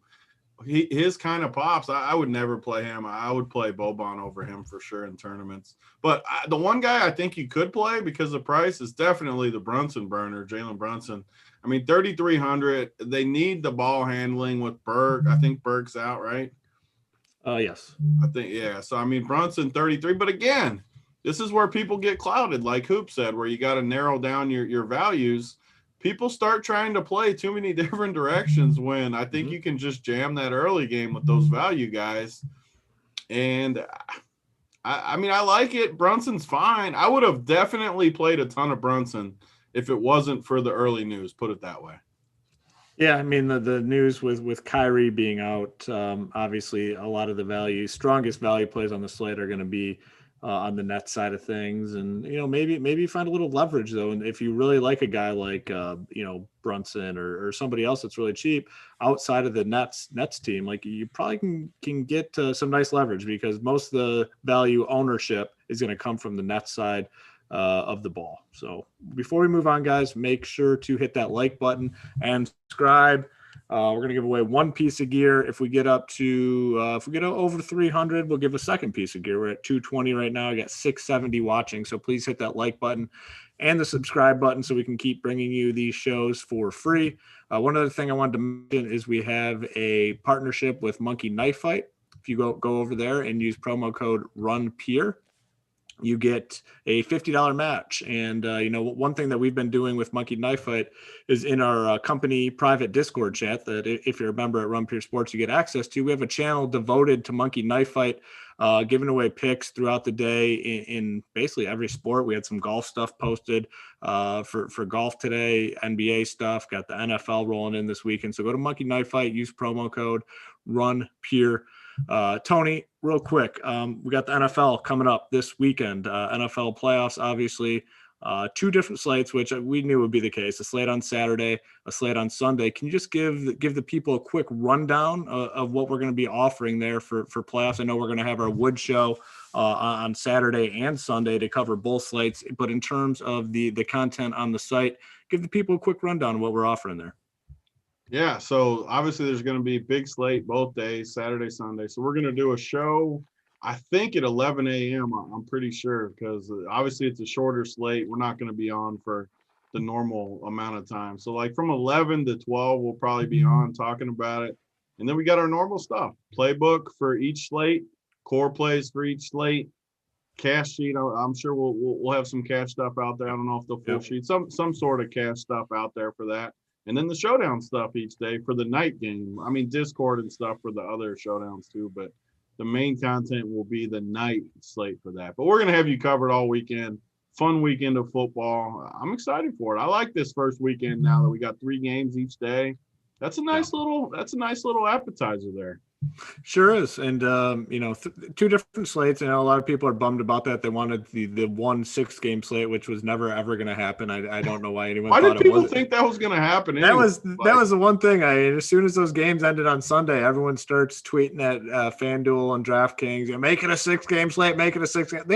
His kind of pops, I would never play him. I would play Boban over him for sure in tournaments. But the one guy I think you could play because of price is definitely the Brunson burner, Jalen Brunson. I mean, 3,300. They need the ball handling with Burke. I think Burke's out, right? Yes. I think, yeah. So, I mean, Brunson 33. But again, this is where people get clouded, like Hoop said, where you got to narrow down your values. People start trying to play too many different directions when I think you can just jam that early game with those value guys. And I mean, I like it. Brunson's fine. I would have definitely played a ton of Brunson if it wasn't for the early news, put it that way. Yeah, I mean, the news with Kyrie being out, obviously a lot of the strongest value plays on the slate are going to be on the net side of things. And, you know, maybe find a little leverage though. And if you really like a guy like, you know, Brunson or somebody else that's really cheap outside of the Nets team, like you probably can get some nice leverage because most of the value ownership is going to come from the Nets side of the ball. So before we move on, guys, make sure to hit that like button and subscribe. We're going to give away one piece of gear. If we get up to, if we get over 300, we'll give a second piece of gear. We're at 220 right now. I got 670 watching. So please hit that like button and the subscribe button so we can keep bringing you these shows for free. One other thing I wanted to mention is we have a partnership with Monkey Knife Fight. If you go over there and use promo code RUNPEER, you get a $50 match. And, one thing that we've been doing with Monkey Knife Fight is in our company private Discord chat that if you're a member at Run Pure Sports, you get access to. We have a channel devoted to Monkey Knife Fight, giving away picks throughout the day in basically every sport. We had some golf stuff posted for golf today, NBA stuff, got the NFL rolling in this weekend. So go to Monkey Knife Fight, use promo code Run Pure. Tony, real quick, we got the NFL coming up this weekend, NFL playoffs, obviously, 2 different slates, which we knew would be the case, a slate on Saturday, a slate on Sunday. Can you just give the people a quick rundown of what we're going to be offering there for playoffs? I know we're going to have our Wood show on Saturday and Sunday to cover both slates, but in terms of the content on the site, give the people a quick rundown of what we're offering there. Yeah, so obviously there's going to be a big slate both days, Saturday, Sunday. So we're going to do a show, I think at 11 a.m. I'm pretty sure, because obviously it's a shorter slate. We're not going to be on for the normal amount of time. So like from 11 to 12, we'll probably be on talking about it. And then we got our normal stuff, playbook for each slate, core plays for each slate, cash sheet. I'm sure we'll have some cash stuff out there. I don't know if the full sheet, some sort of cash stuff out there for that. And then the showdown stuff each day for the night game. I mean, Discord and stuff for the other showdowns too, but the main content will be the night slate for that. But we're going to have you covered all weekend. Fun weekend of football. I'm excited for it. I like this first weekend now that we got 3 games each day. That's a nice little appetizer there. Sure is. And, 2 different slates. I know a lot of people are bummed about that. They wanted the 1 6-game slate, which was never, ever going to happen. I don't know why anyone thought it was. Why did people think that was going to happen? That was the one thing. As soon as those games ended on Sunday, everyone starts tweeting at FanDuel and DraftKings, make it a 6-game slate, make it a 6-game.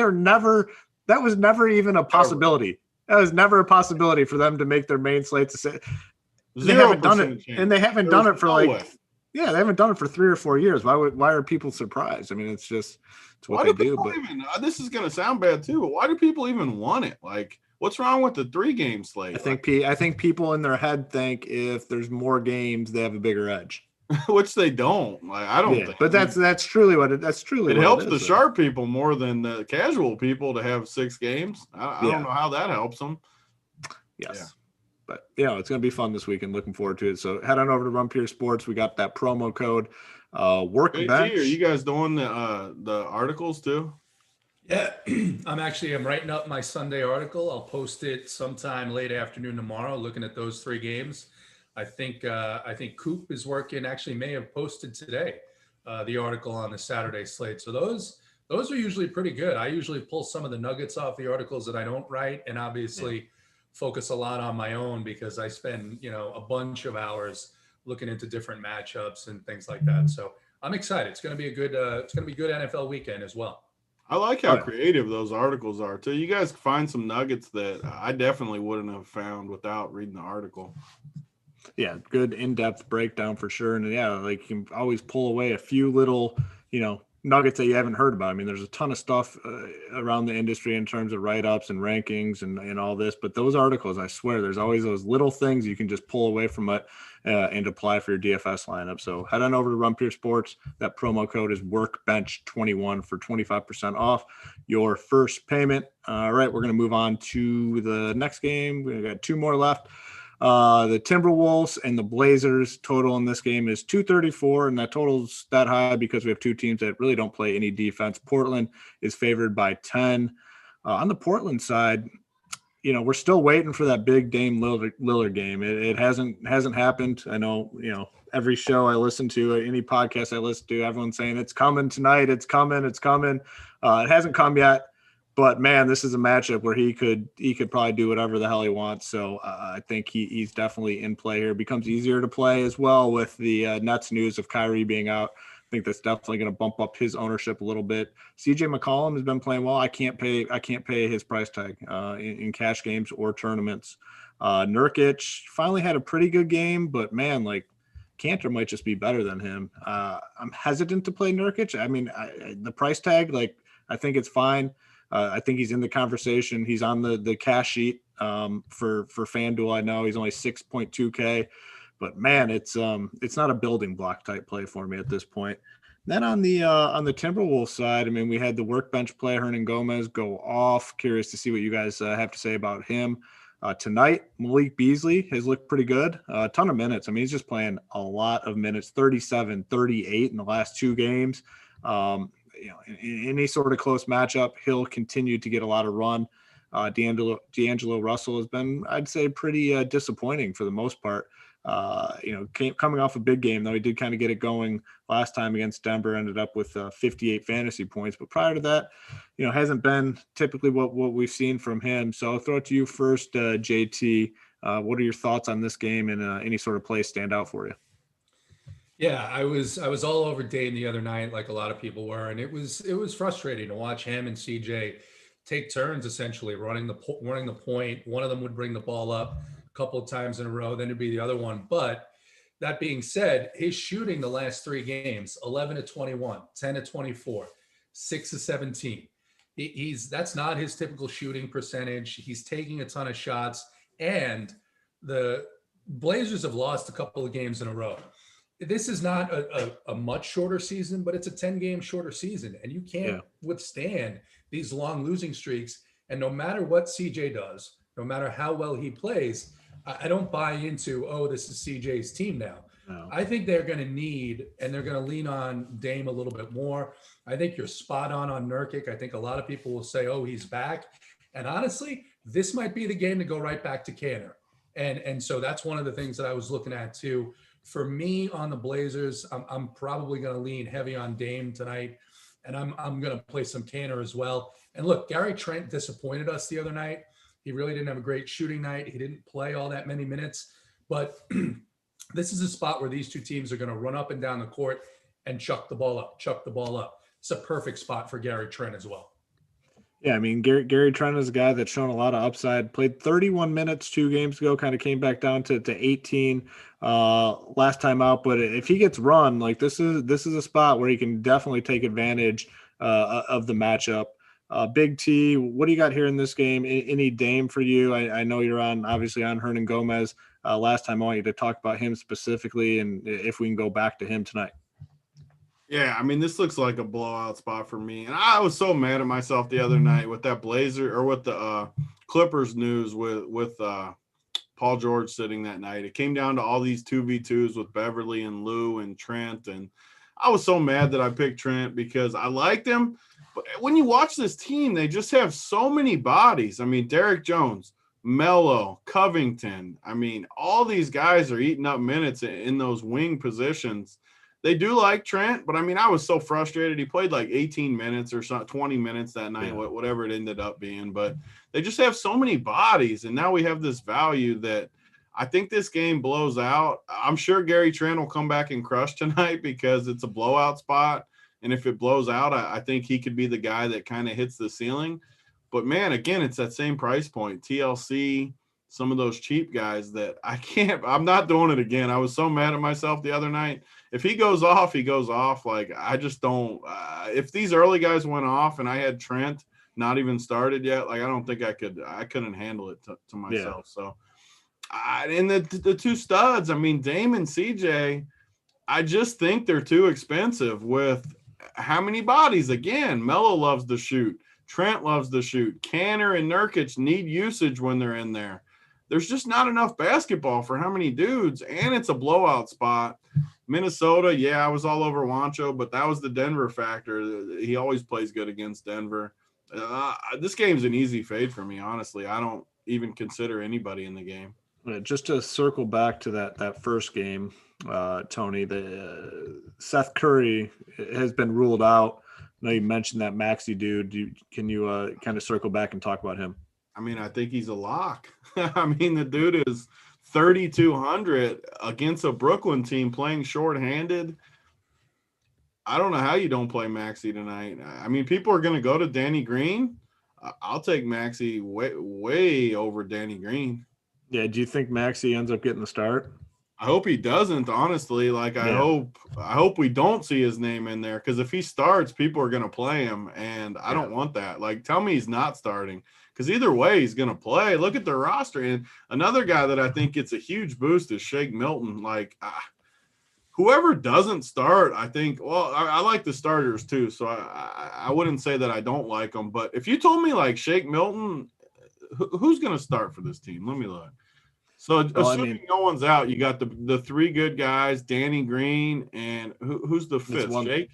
That was never even a possibility. That was never a possibility for them to make their main slate to say. They haven't done it, and they haven't done it for they haven't done it for 3 or 4 years. Why are people surprised? I mean, it's what they do. But this is going to sound bad too, but why do people even want it? Like, what's wrong with the 3-game slate? I think people in their head think if there's more games, they have a bigger edge. Which they don't. Like, I don't think. But that's truly what it helps the sharp people more than the casual people to have 6 games. I don't know how that helps them. Yes. Yeah. But, it's going to be fun this weekend. Looking forward to it. So head on over to Run Pure Sports. We got that promo code Workbench. Are you guys doing the articles too? Yeah, I'm writing up my Sunday article. I'll post it sometime late afternoon tomorrow, looking at those 3 games. I think Coop is working, actually may have posted today the article on the Saturday slate. So those are usually pretty good. I usually pull some of the nuggets off the articles that I don't write, and obviously focus a lot on my own because I spend, a bunch of hours looking into different matchups and things like that. So I'm excited. It's going to be a good NFL weekend as well. I like how creative those articles are too. You guys find some nuggets that I definitely wouldn't have found without reading the article. Yeah, good in-depth breakdown for sure. And you can always pull away a few little, nuggets that you haven't heard about. I mean, there's a ton of stuff around the industry in terms of write-ups and rankings and all this, but those articles, I swear, there's always those little things you can just pull away from it and apply for your DFS lineup. So head on over to Run Pure Sports. That promo code is Workbench21 for 25% off your first payment. All right, we're going to move on to the next game. We've got 2 more left. The Timberwolves and the Blazers total in this game is 234, and that total's that high because we have 2 teams that really don't play any defense. Portland is favored by 10. On the Portland side, we're still waiting for that big Dame Lillard game. It hasn't happened. I know, every show I listen to, any podcast I listen to, everyone's saying it's coming tonight. It's coming. It hasn't come yet. But man, this is a matchup where he could probably do whatever the hell he wants. So I think he's definitely in play here. It becomes easier to play as well with the Nets news of Kyrie being out. I think that's definitely going to bump up his ownership a little bit. CJ McCollum has been playing well. I can't pay his price tag in cash games or tournaments. Nurkic finally had a pretty good game, but man, Cantor might just be better than him. I'm hesitant to play Nurkic. I mean, the price tag, I think it's fine. I think he's in the conversation. He's on the cash sheet for FanDuel. I know he's only 6.2K, but man, it's not a building block type play for me at this point. Then on the Timberwolves side, I mean, we had the workbench play Hernan Gomez go off. Curious to see what you guys have to say about him. Tonight, Malik Beasley has looked pretty good. A ton of minutes. I mean, he's just playing a lot of minutes, 37, 38 in the last 2 games. In any sort of close matchup, he'll continue to get a lot of run. D'Angelo Russell has been, I'd say, pretty disappointing for the most part. Coming off a big game, though, he did kind of get it going last time against Denver, ended up with 58 fantasy points. But prior to that, hasn't been typically what we've seen from him. So I'll throw it to you first, JT. What are your thoughts on this game, and any sort of play stand out for you? Yeah, I was all over Dame the other night, like a lot of people were, and it was frustrating to watch him and CJ take turns essentially running the point. One of them would bring the ball up a couple of times in a row, then it'd be the other one. But that being said, his shooting the last 3 games, 11 to 21, 10 to 24, 6 to 17. That's not his typical shooting percentage. He's taking a ton of shots, and the Blazers have lost a couple of games in a row. This is not a much shorter season, but it's a 10-game shorter season, and you can't withstand these long losing streaks. And no matter what CJ does, no matter how well he plays, I don't buy into, this is CJ's team now. No. I think they're going to need, and they're going to lean on Dame a little bit more. I think you're spot on Nurkic. I think a lot of people will say, he's back. And honestly, this might be the game to go right back to Canner. And so that's one of the things that I was looking at too. For me on the Blazers, I'm probably going to lean heavy on Dame tonight, and I'm going to play some Canner as well. And look, Gary Trent disappointed us the other night. He really didn't have a great shooting night. He didn't play all that many minutes, but this is a spot where these two teams are going to run up and down the court and chuck the ball up. It's a perfect spot for Gary Trent as well. Yeah, I mean, Gary Trent is a guy that's shown a lot of upside. Played 31 minutes 2 games ago, kind of came back down to 18 last time out. But if he gets run, like this is a spot where he can definitely take advantage of the matchup. Big T, what do you got here in this game? Any Dame for you? I know you're obviously on Hernan Gomez. Last time I want you to talk about him specifically, and if we can go back to him tonight. Yeah, I mean, this looks like a blowout spot for me. And I was so mad at myself the other night with that Blazer or with the Clippers news with Paul George sitting that night. It came down to all these 2v2s with Beverly and Lou and Trent. And I was so mad that I picked Trent because I liked him. But when you watch this team, they just have so many bodies. I mean, Derek Jones, Melo, Covington. I mean, all these guys are eating up minutes in those wing positions. They do like Trent, but I mean, I was so frustrated. He played like 18 minutes or 20 minutes that night, whatever it ended up being. But they just have so many bodies, and now we have this value that I think this game blows out. I'm sure Gary Trent will come back and crush tonight because it's a blowout spot. And if it blows out, I think he could be the guy that kind of hits the ceiling. But, man, again, it's that same price point. TLC, some of those cheap guys that I'm not doing it again. I was so mad at myself the other night. If he goes off, he goes off. Like, I just don't if these early guys went off and I had Trent not even started yet, like, I don't think I couldn't handle it to myself. Yeah. So, and the 2 studs, I mean, Dame and CJ, I just think they're too expensive with how many bodies? Again, Melo loves to shoot. Trent loves to shoot. Canner and Nurkic need usage when they're in there. There's just not enough basketball for how many dudes, and it's a blowout spot. Minnesota, I was all over Wancho, but that was the Denver factor. He always plays good against Denver. This game's an easy fade for me, honestly. I don't even consider anybody in the game. Just to circle back to that first game, Tony, Seth Curry has been ruled out. I know you mentioned that Maxey dude. Can you kind of circle back and talk about him? I mean, I think he's a lock. I mean, the dude is 3,200 against a Brooklyn team playing shorthanded. I don't know how you don't play Maxey tonight. I mean, people are going to go to Danny Green. I'll take Maxey way over Danny Green. Yeah, do you think Maxey ends up getting the start? I hope he doesn't, honestly. Like, I hope we don't see his name in there, because if he starts, people are going to play him, and I don't want that. Like, tell me he's not starting, because either way, he's going to play. Look at the roster. And another guy that I think gets a huge boost is Shake Milton. Like, whoever doesn't start, I think, well, I like the starters too. So I wouldn't say that I don't like them. But if you told me like Shake Milton, who's going to start for this team? Let me look. So assuming no one's out, you got the three good guys, Danny Green, and who's the fifth? Shake?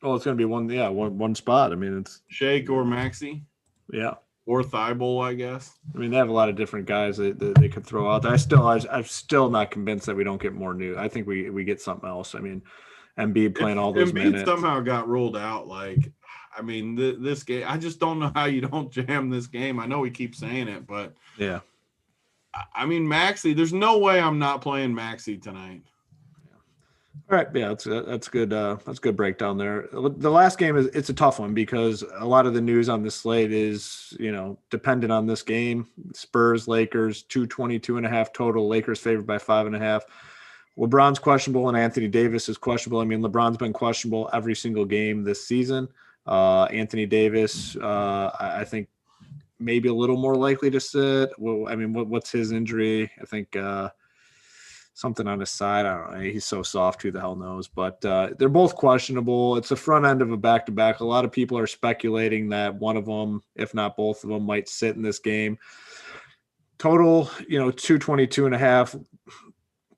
Oh, it's going to be one spot. I mean, it's Shake or Maxey. Yeah. Or Thibault, I guess. I mean, they have a lot of different guys that they could throw out there. I'm still not convinced that we don't get more news. I think we get something else. I mean, Embiid playing all those minutes. Somehow got ruled out. Like, I mean, this game, I just don't know how you don't jam this game. I know we keep saying it, but yeah. I mean, Maxey, there's no way I'm not playing Maxey tonight. All right, yeah, that's good. That's good breakdown there. The last game it's a tough one because a lot of the news on this slate is dependent on this game. Spurs, Lakers, 222.5 total. Lakers favored by 5.5. LeBron's questionable and Anthony Davis is questionable. I mean, LeBron's been questionable every single game this season. Anthony Davis, I think maybe a little more likely to sit. Well, I mean, what's his injury? I think. Something on his side. I don't know. He's so soft. Who the hell knows? But they're both questionable. It's the front end of a back-to-back. A lot of people are speculating that one of them, if not both of them, might sit in this game. Total, 222.5.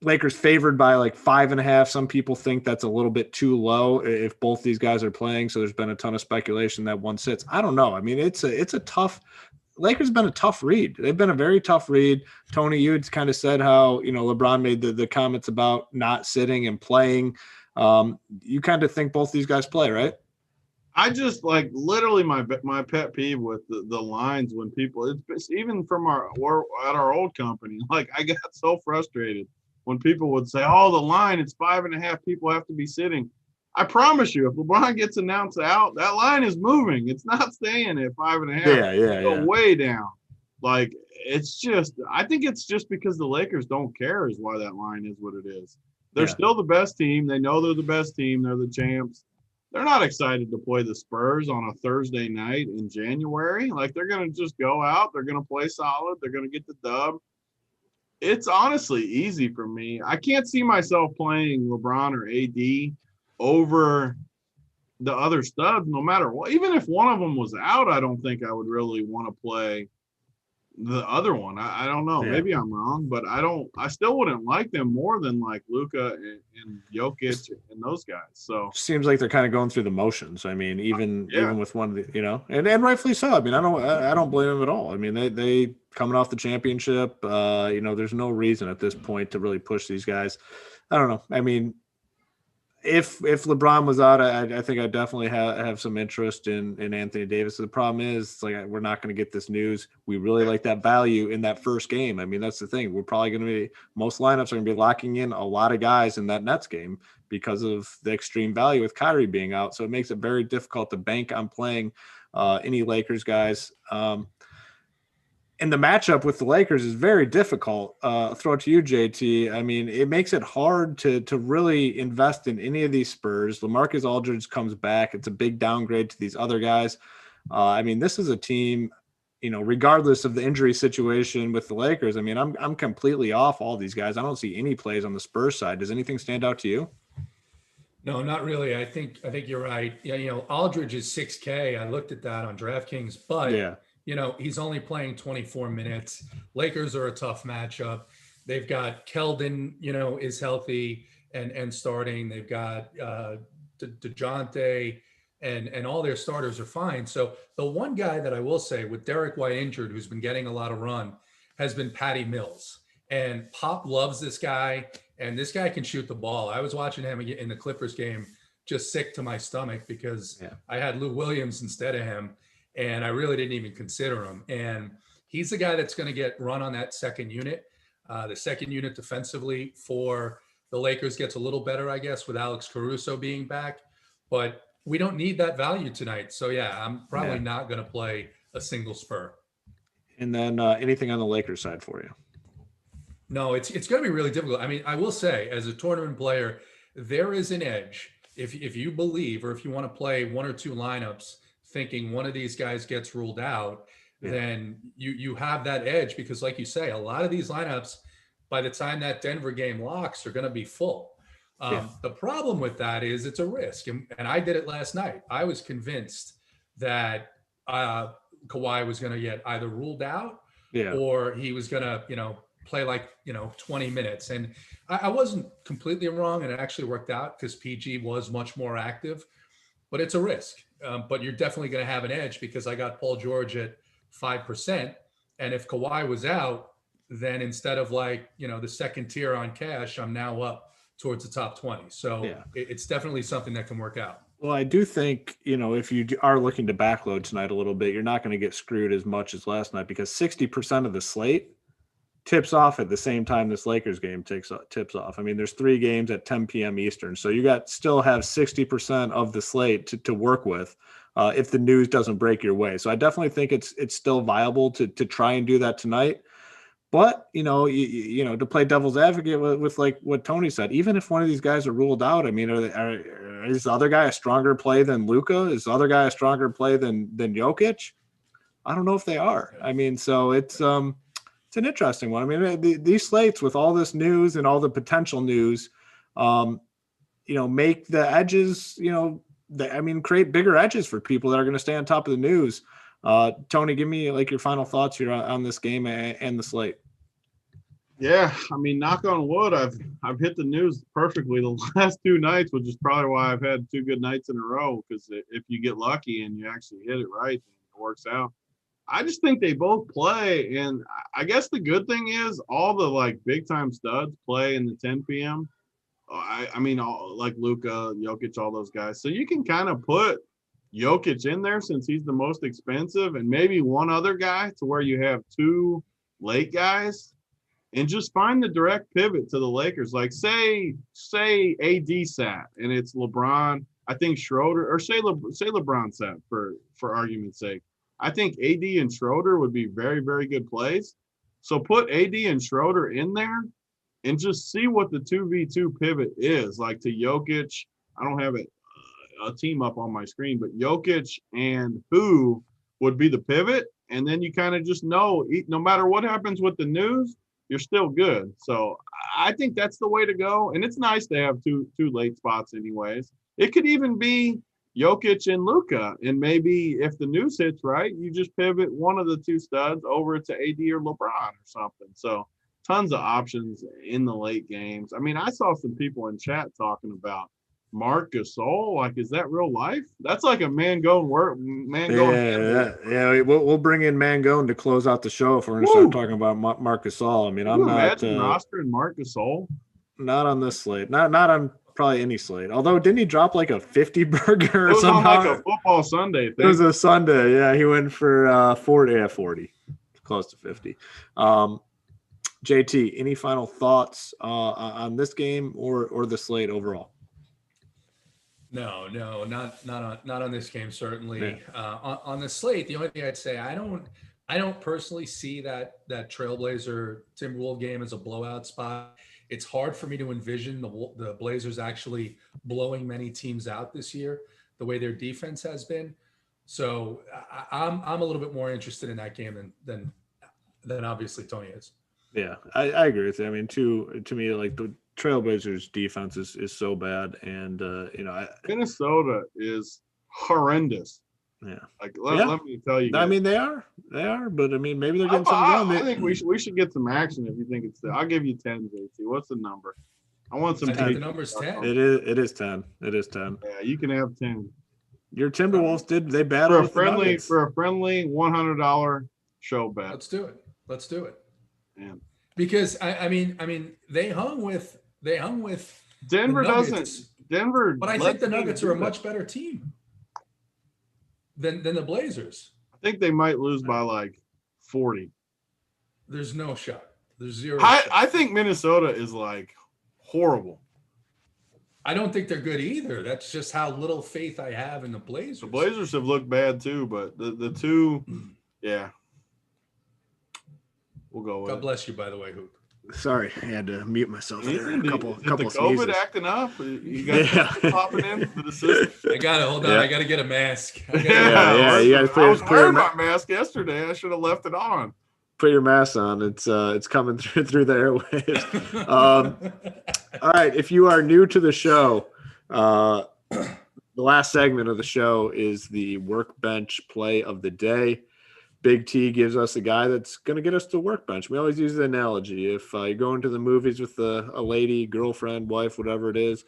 Lakers favored by like 5.5. Some people think that's a little bit too low if both these guys are playing. So there's been a ton of speculation that one sits. I don't know. I mean, it's a tough. Lakers been a tough read. They've been a very tough read. Tony, you had kind of said how, LeBron made the comments about not sitting and playing. You kind of think both these guys play, right? I just like literally my pet peeve with the lines when people, it's even from our old company. Like I got so frustrated when people would say, oh, the line, it's 5.5. People have to be sitting. I promise you, if LeBron gets announced out, that line is moving. It's not staying at 5.5. Yeah. Go way down. Like I think it's just because the Lakers don't care is why that line is what it is. They're still the best team. They know they're the best team. They're the champs. They're not excited to play the Spurs on a Thursday night in January. Like they're going to just go out. They're going to play solid. They're going to get the dub. It's honestly easy for me. I can't see myself playing LeBron or AD over the other studs, no matter what. Even if one of them was out, I don't think I would really want to play the other one. I don't know. Yeah. Maybe I'm wrong, but I still wouldn't like them more than like Luka and Jokic and those guys. So seems like they're kind of going through the motions. I mean, even with one of the, and rightfully so. I mean, I don't blame them at all. I mean, they coming off the championship, there's no reason at this point to really push these guys. I don't know. I mean, if LeBron was out, I think I definitely have some interest in Anthony Davis. The problem is, like, we're not going to get this news. We really like that value in that first game. I mean, that's the thing. We're probably going to be most lineups are going to be locking in a lot of guys in that Nets game because of the extreme value with Kyrie being out. So it makes it very difficult to bank on playing any Lakers guys. And the matchup with the Lakers is very difficult. Throw it to you, JT. I mean, it makes it hard to really invest in any of these Spurs. LaMarcus Aldridge comes back. It's a big downgrade to these other guys. I mean, this is a team, regardless of the injury situation with the Lakers. I mean, I'm completely off all these guys. I don't see any plays on the Spurs side. Does anything stand out to you? No, not really. I think you're right. Yeah, Aldridge is $6K. I looked at that on DraftKings, but yeah. He's only playing 24 minutes. Lakers are a tough matchup. They've got Keldon, is healthy and starting. They've got DeJounte and all their starters are fine. So the one guy that I will say with Derek White injured, who's been getting a lot of run, has been Patty Mills. And Pop loves this guy, and this guy can shoot the ball. I was watching him in the Clippers game, just sick to my stomach because I had Lou Williams instead of him. And I really didn't even consider him. And he's the guy that's going to get run on that second unit. The second unit defensively for the Lakers gets a little better, I guess, with Alex Caruso being back. But we don't need that value tonight. So, I'm probably not going to play a single Spur. And then anything on the Lakers side for you? No, it's going to be really difficult. I mean, I will say, as a tournament player, there is an edge. If you believe or if you want to play one or two lineups thinking one of these guys gets ruled out, then you have that edge because, like you say, a lot of these lineups, by the time that Denver game locks, are going to be full. The problem with that is it's a risk. And I did it last night. I was convinced that Kawhi was going to get either ruled out or he was going to, play like, 20 minutes. And I wasn't completely wrong. And it actually worked out because PG was much more active, but it's a risk. But you're definitely going to have an edge because I got Paul George at 5%. And if Kawhi was out, then instead of the second tier on cash, I'm now up towards the top 20. So it's definitely something that can work out. Well, I do think, if you are looking to backload tonight a little bit, you're not going to get screwed as much as last night because 60% of the slate tips off at the same time this Lakers game tips off. I mean, there's 3 games at 10 p.m. Eastern. So you still have 60% of the slate to work with if the news doesn't break your way. So I definitely think it's still viable to try and do that tonight. But, to play devil's advocate with like what Tony said, even if one of these guys are ruled out, I mean, is the other guy a stronger play than Luka? Is the other guy a stronger play than Jokic? I don't know if they are. I mean, so it's an interesting one. I mean, these slates with all this news and all the potential news, make the edges, create bigger edges for people that are going to stay on top of the news. Tony, give me your final thoughts here on this game and the slate. Yeah, I mean, knock on wood, I've hit the news perfectly the last 2 nights, which is probably why I've had 2 good nights in a row. Because if you get lucky and you actually hit it right, it works out. I just think they both play, and I guess the good thing is all the big time studs play in the 10 p.m. I mean, all like Luka, Jokic, all those guys. So you can kind of put Jokic in there since he's the most expensive, and maybe one other guy to where you have 2 late guys, and just find the direct pivot to the Lakers. Like say AD sat and it's LeBron. I think Schroeder, or say LeBron sat for argument's sake. I think AD and Schroeder would be very, very good plays. So put AD and Schroeder in there and just see what the 2v2 pivot is. Like to Jokic, I don't have a team up on my screen, but Jokic and who would be the pivot. And then you kind of just know, no matter what happens with the news, you're still good. So I think that's the way to go. And it's nice to have two late spots anyways. It could even be Jokic and Luka, and maybe if the news hits right, you just pivot one of the 2 studs over to AD or LeBron or something. So tons of options in the late games. I mean, I saw some people in chat talking about Marc Gasol. Like, is that real life? That's like a Mangone. Yeah. We'll bring in Mangone to close out the show if we're going to start talking about Marc Gasol. I mean, I'm not roster and Marc Gasol. Not on this slate. Not on probably any slate. Although, didn't he drop like a 50 burger or something? Like a football Sunday thing. It was a Sunday. Yeah, he went for 40, close to 50. JT, any final thoughts on this game or the slate overall? No, not on this game. Certainly, on the slate, the only thing I'd say, I don't personally see that Trailblazer Timberwolves game as a blowout spot. It's hard for me to envision the Blazers actually blowing many teams out this year, the way their defense has been. So I'm a little bit more interested in that game than obviously Tony is. Yeah, I agree with you. I mean, to me, like the Trailblazers defense is so bad, and Minnesota is horrendous. Yeah, let me tell you guys. I mean, they are, but I mean, maybe they're getting something done. I think we should get some action if you think it's there. I'll give you 10, JT. What's the number? I want some. I think the number's 10. It is 10. It is 10. Yeah, you can have 10. Your Timberwolves they battle for a friendly $100 show bet. Let's do it. Man. Because I mean they hung with Denver doesn't. Denver, but I think the Nuggets are a much better team than the Blazers. I think they might lose by like 40. There's no shot. There's zero. I think Minnesota is like horrible. I don't think they're good either. That's just how little faith I have in the Blazers. The Blazers have looked bad too, but the two, yeah. We'll go with God bless you, by the way, Hoop. Sorry, I had to mute myself there. A couple the COVID sneezes. acting up? You got popping in to the system? I got it. Hold on. Yeah. I got to get a mask. Yeah. You got to I was wearing my mask yesterday. I should have left it on. Put your mask on. It's coming through the airwaves. All right. If you are new to the show, the last segment of the show is the workbench play of the day. Big T gives us a guy that's going to get us to workbench. We always use the analogy. If you're going to the movies with a lady, girlfriend, wife, whatever it is,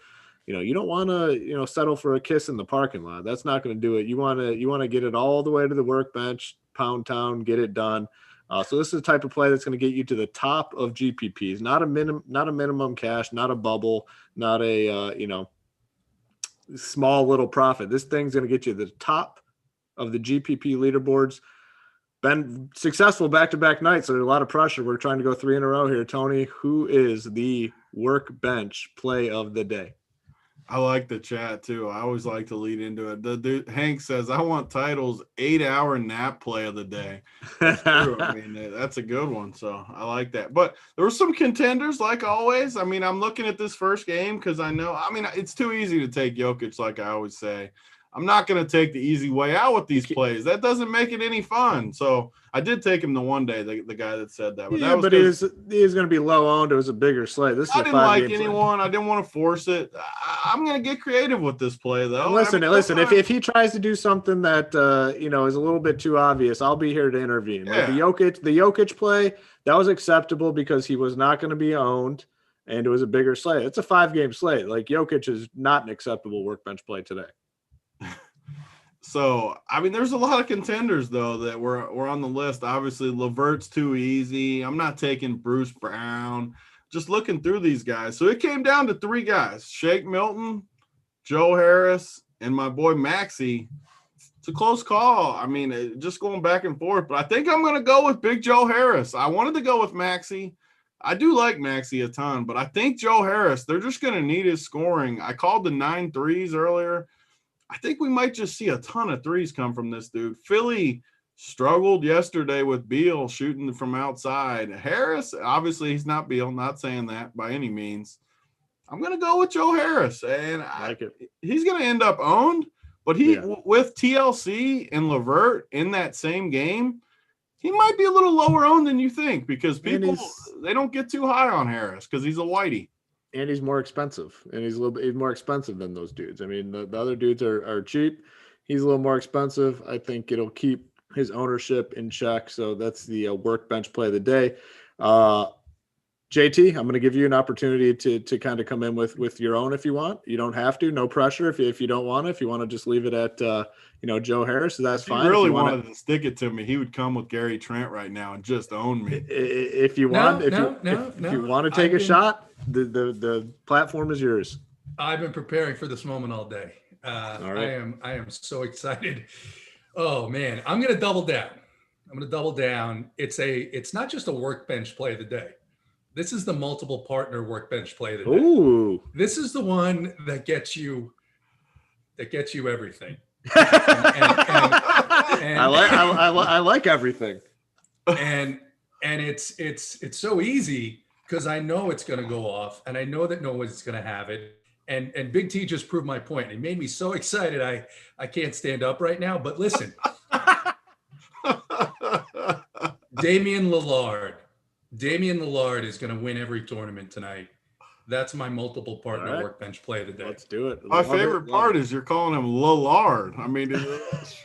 you don't want to, settle for a kiss in the parking lot. That's not going to do it. You want to get it all the way to the workbench, pound town, get it done. So this is the type of play that's going to get you to the top of GPPs, not a minimum cash, not a bubble, not a, small little profit. This thing's going to get you to the top of the GPP leaderboards. Been successful back-to-back nights, so there's a lot of pressure. We're trying to go 3 in a row here. Tony, who is the workbench play of the day? I like the chat too. I always like to lead into it. The dude Hank says, I want titles 8-hour nap play of the day. That's true. I mean, that's a good one. So I like that. But there were some contenders, like always. I mean, I'm looking at this first game because it's too easy to take Jokic, like I always say. I'm not going to take the easy way out with these plays. That doesn't make it any fun. So I did take him the one day, the guy that said that. But but he was going to be low owned. It was a bigger slate. I didn't like anyone. Slate. I didn't want to force it. I'm going to get creative with this play, though. And listen. If he tries to do something that is a little bit too obvious, I'll be here to intervene. Yeah. Like the Jokic play, that was acceptable because he was not going to be owned, and it was a bigger slate. It's a 5-game slate. Like Jokic is not an acceptable workbench play today. So, there's a lot of contenders, though, that were on the list. Obviously, LeVert's too easy. I'm not taking Bruce Brown. Just looking through these guys. So, it came down to 3 guys, Shake Milton, Joe Harris, and my boy Maxey. It's a close call. Just going back and forth. But I think I'm going to go with Big Joe Harris. I wanted to go with Maxey. I do like Maxey a ton, but I think Joe Harris, they're just going to need his scoring. I called the 9 threes earlier. I think we might just see a ton of threes come from this dude. Philly struggled yesterday with Beal shooting from outside. Harris, obviously he's not Beal, not saying that by any means. I'm going to go with Joe Harris, and he's going to end up owned, but with TLC and LeVert in that same game, he might be a little lower owned than you think because people, they don't get too high on Harris because he's a whitey. And he's more expensive, and he's a little bit more expensive than those dudes. The other dudes are cheap. He's a little more expensive. I think it'll keep his ownership in check. So that's the workbench play of the day. JT, I'm going to give you an opportunity to kind of come in with your own if you want. You don't have to. No pressure if you don't want to. If you want to just leave it at Joe Harris, that's fine. He really wanted to stick it to me. He would come with Gary Trent right now and just own me. If you want, if you want to take a shot, the platform is yours. I've been preparing for this moment all day. All right. I am so excited. Oh man, I'm going to double down. It's not just a workbench play of the day. This is the multiple partner workbench play of the day. Ooh. This is the one that gets you everything. I like everything. And it's so easy because I know it's going to go off, and I know that no one's going to have it. And Big T just proved my point. It made me so excited I can't stand up right now. But listen, Damian Lillard is going to win every tournament tonight. That's my multiple partner workbench play of the day. Let's do it. My favorite part is you're calling him Lillard.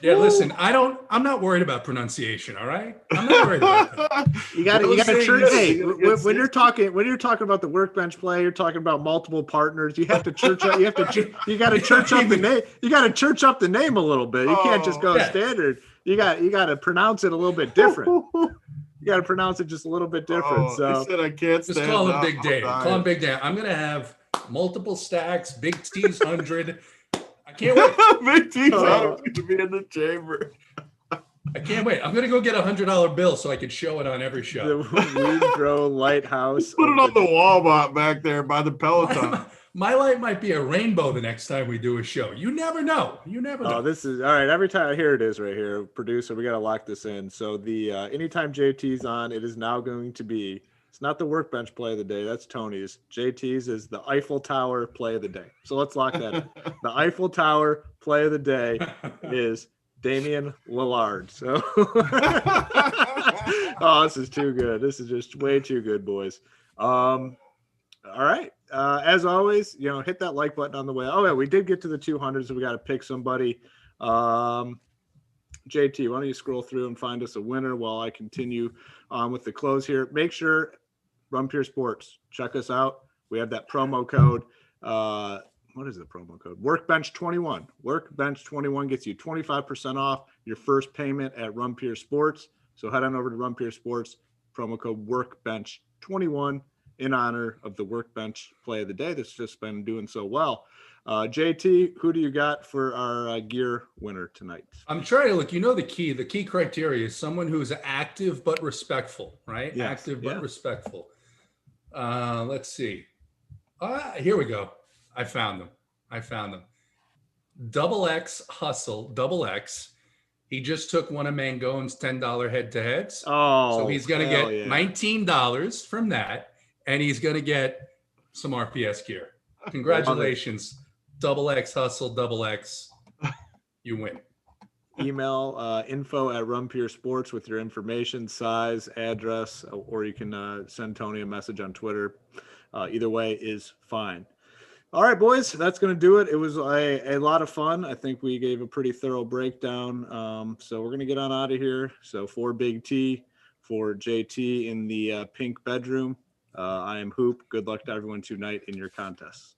Yeah, listen, I'm not worried about pronunciation. All right, I'm not worried about that. You got to church. Hey, when you're talking about the workbench play, you're talking about multiple partners. You have to church up. You got to church up the name. You got to church up the name a little bit. You can't just go standard. You got to pronounce it a little bit different. You got to pronounce it just a little bit different. So he said I can't just call him Big Dave. Call him Big Dave. I'm going to have multiple stacks, Big T's 100. I can't wait. Big T's 100 to be in the chamber. I can't wait. I'm going to go get $100 bill so I can show it on every show. The Woodrow Lighthouse. Put it on the wall back there by the Peloton. My light might be a rainbow the next time we do a show. You never know. Oh, this is all right. Every time, here it is right here. Producer, we got to lock this in. So the anytime JT's on, it is now going to be, it's not the workbench play of the day. That's Tony's. JT's is the Eiffel Tower play of the day. So let's lock that in. The Eiffel Tower play of the day is Damian Lillard. So Oh, this is too good. This is just way too good, boys. All right. As always, hit that like button on the way. Oh yeah, we did get to the 200, so we got to pick somebody. JT, why don't you scroll through and find us a winner while I continue on with the close here. Make sure Run Pure Sports, check us out. We have that promo code. What is the promo code? Workbench21. Workbench21 gets you 25% off your first payment at Run Pure Sports. So head on over to Run Pure Sports, promo code Workbench21 in honor of the Workbench play of the day that's just been doing so well. JT, who do you got for our gear winner tonight? I'm trying to look. The key criteria is someone who is active but respectful, right? Yes. Active but respectful. Let's see. Here we go. I found them. Double X Hustle, Double X. He just took one of Mangone's $10 head-to-heads. Oh, so he's going to get $19 from that, and he's going to get some RPS gear. Congratulations. Double X Hustle, Double X. You win. Email info at Run Pure Sports with your information, size, address, or you can send Tony a message on Twitter. Either way is fine. All right, boys, that's going to do it. It was a lot of fun. I think we gave a pretty thorough breakdown. So we're going to get on out of here. So for Big T, for JT in the pink bedroom, I am Hoop. Good luck to everyone tonight in your contests.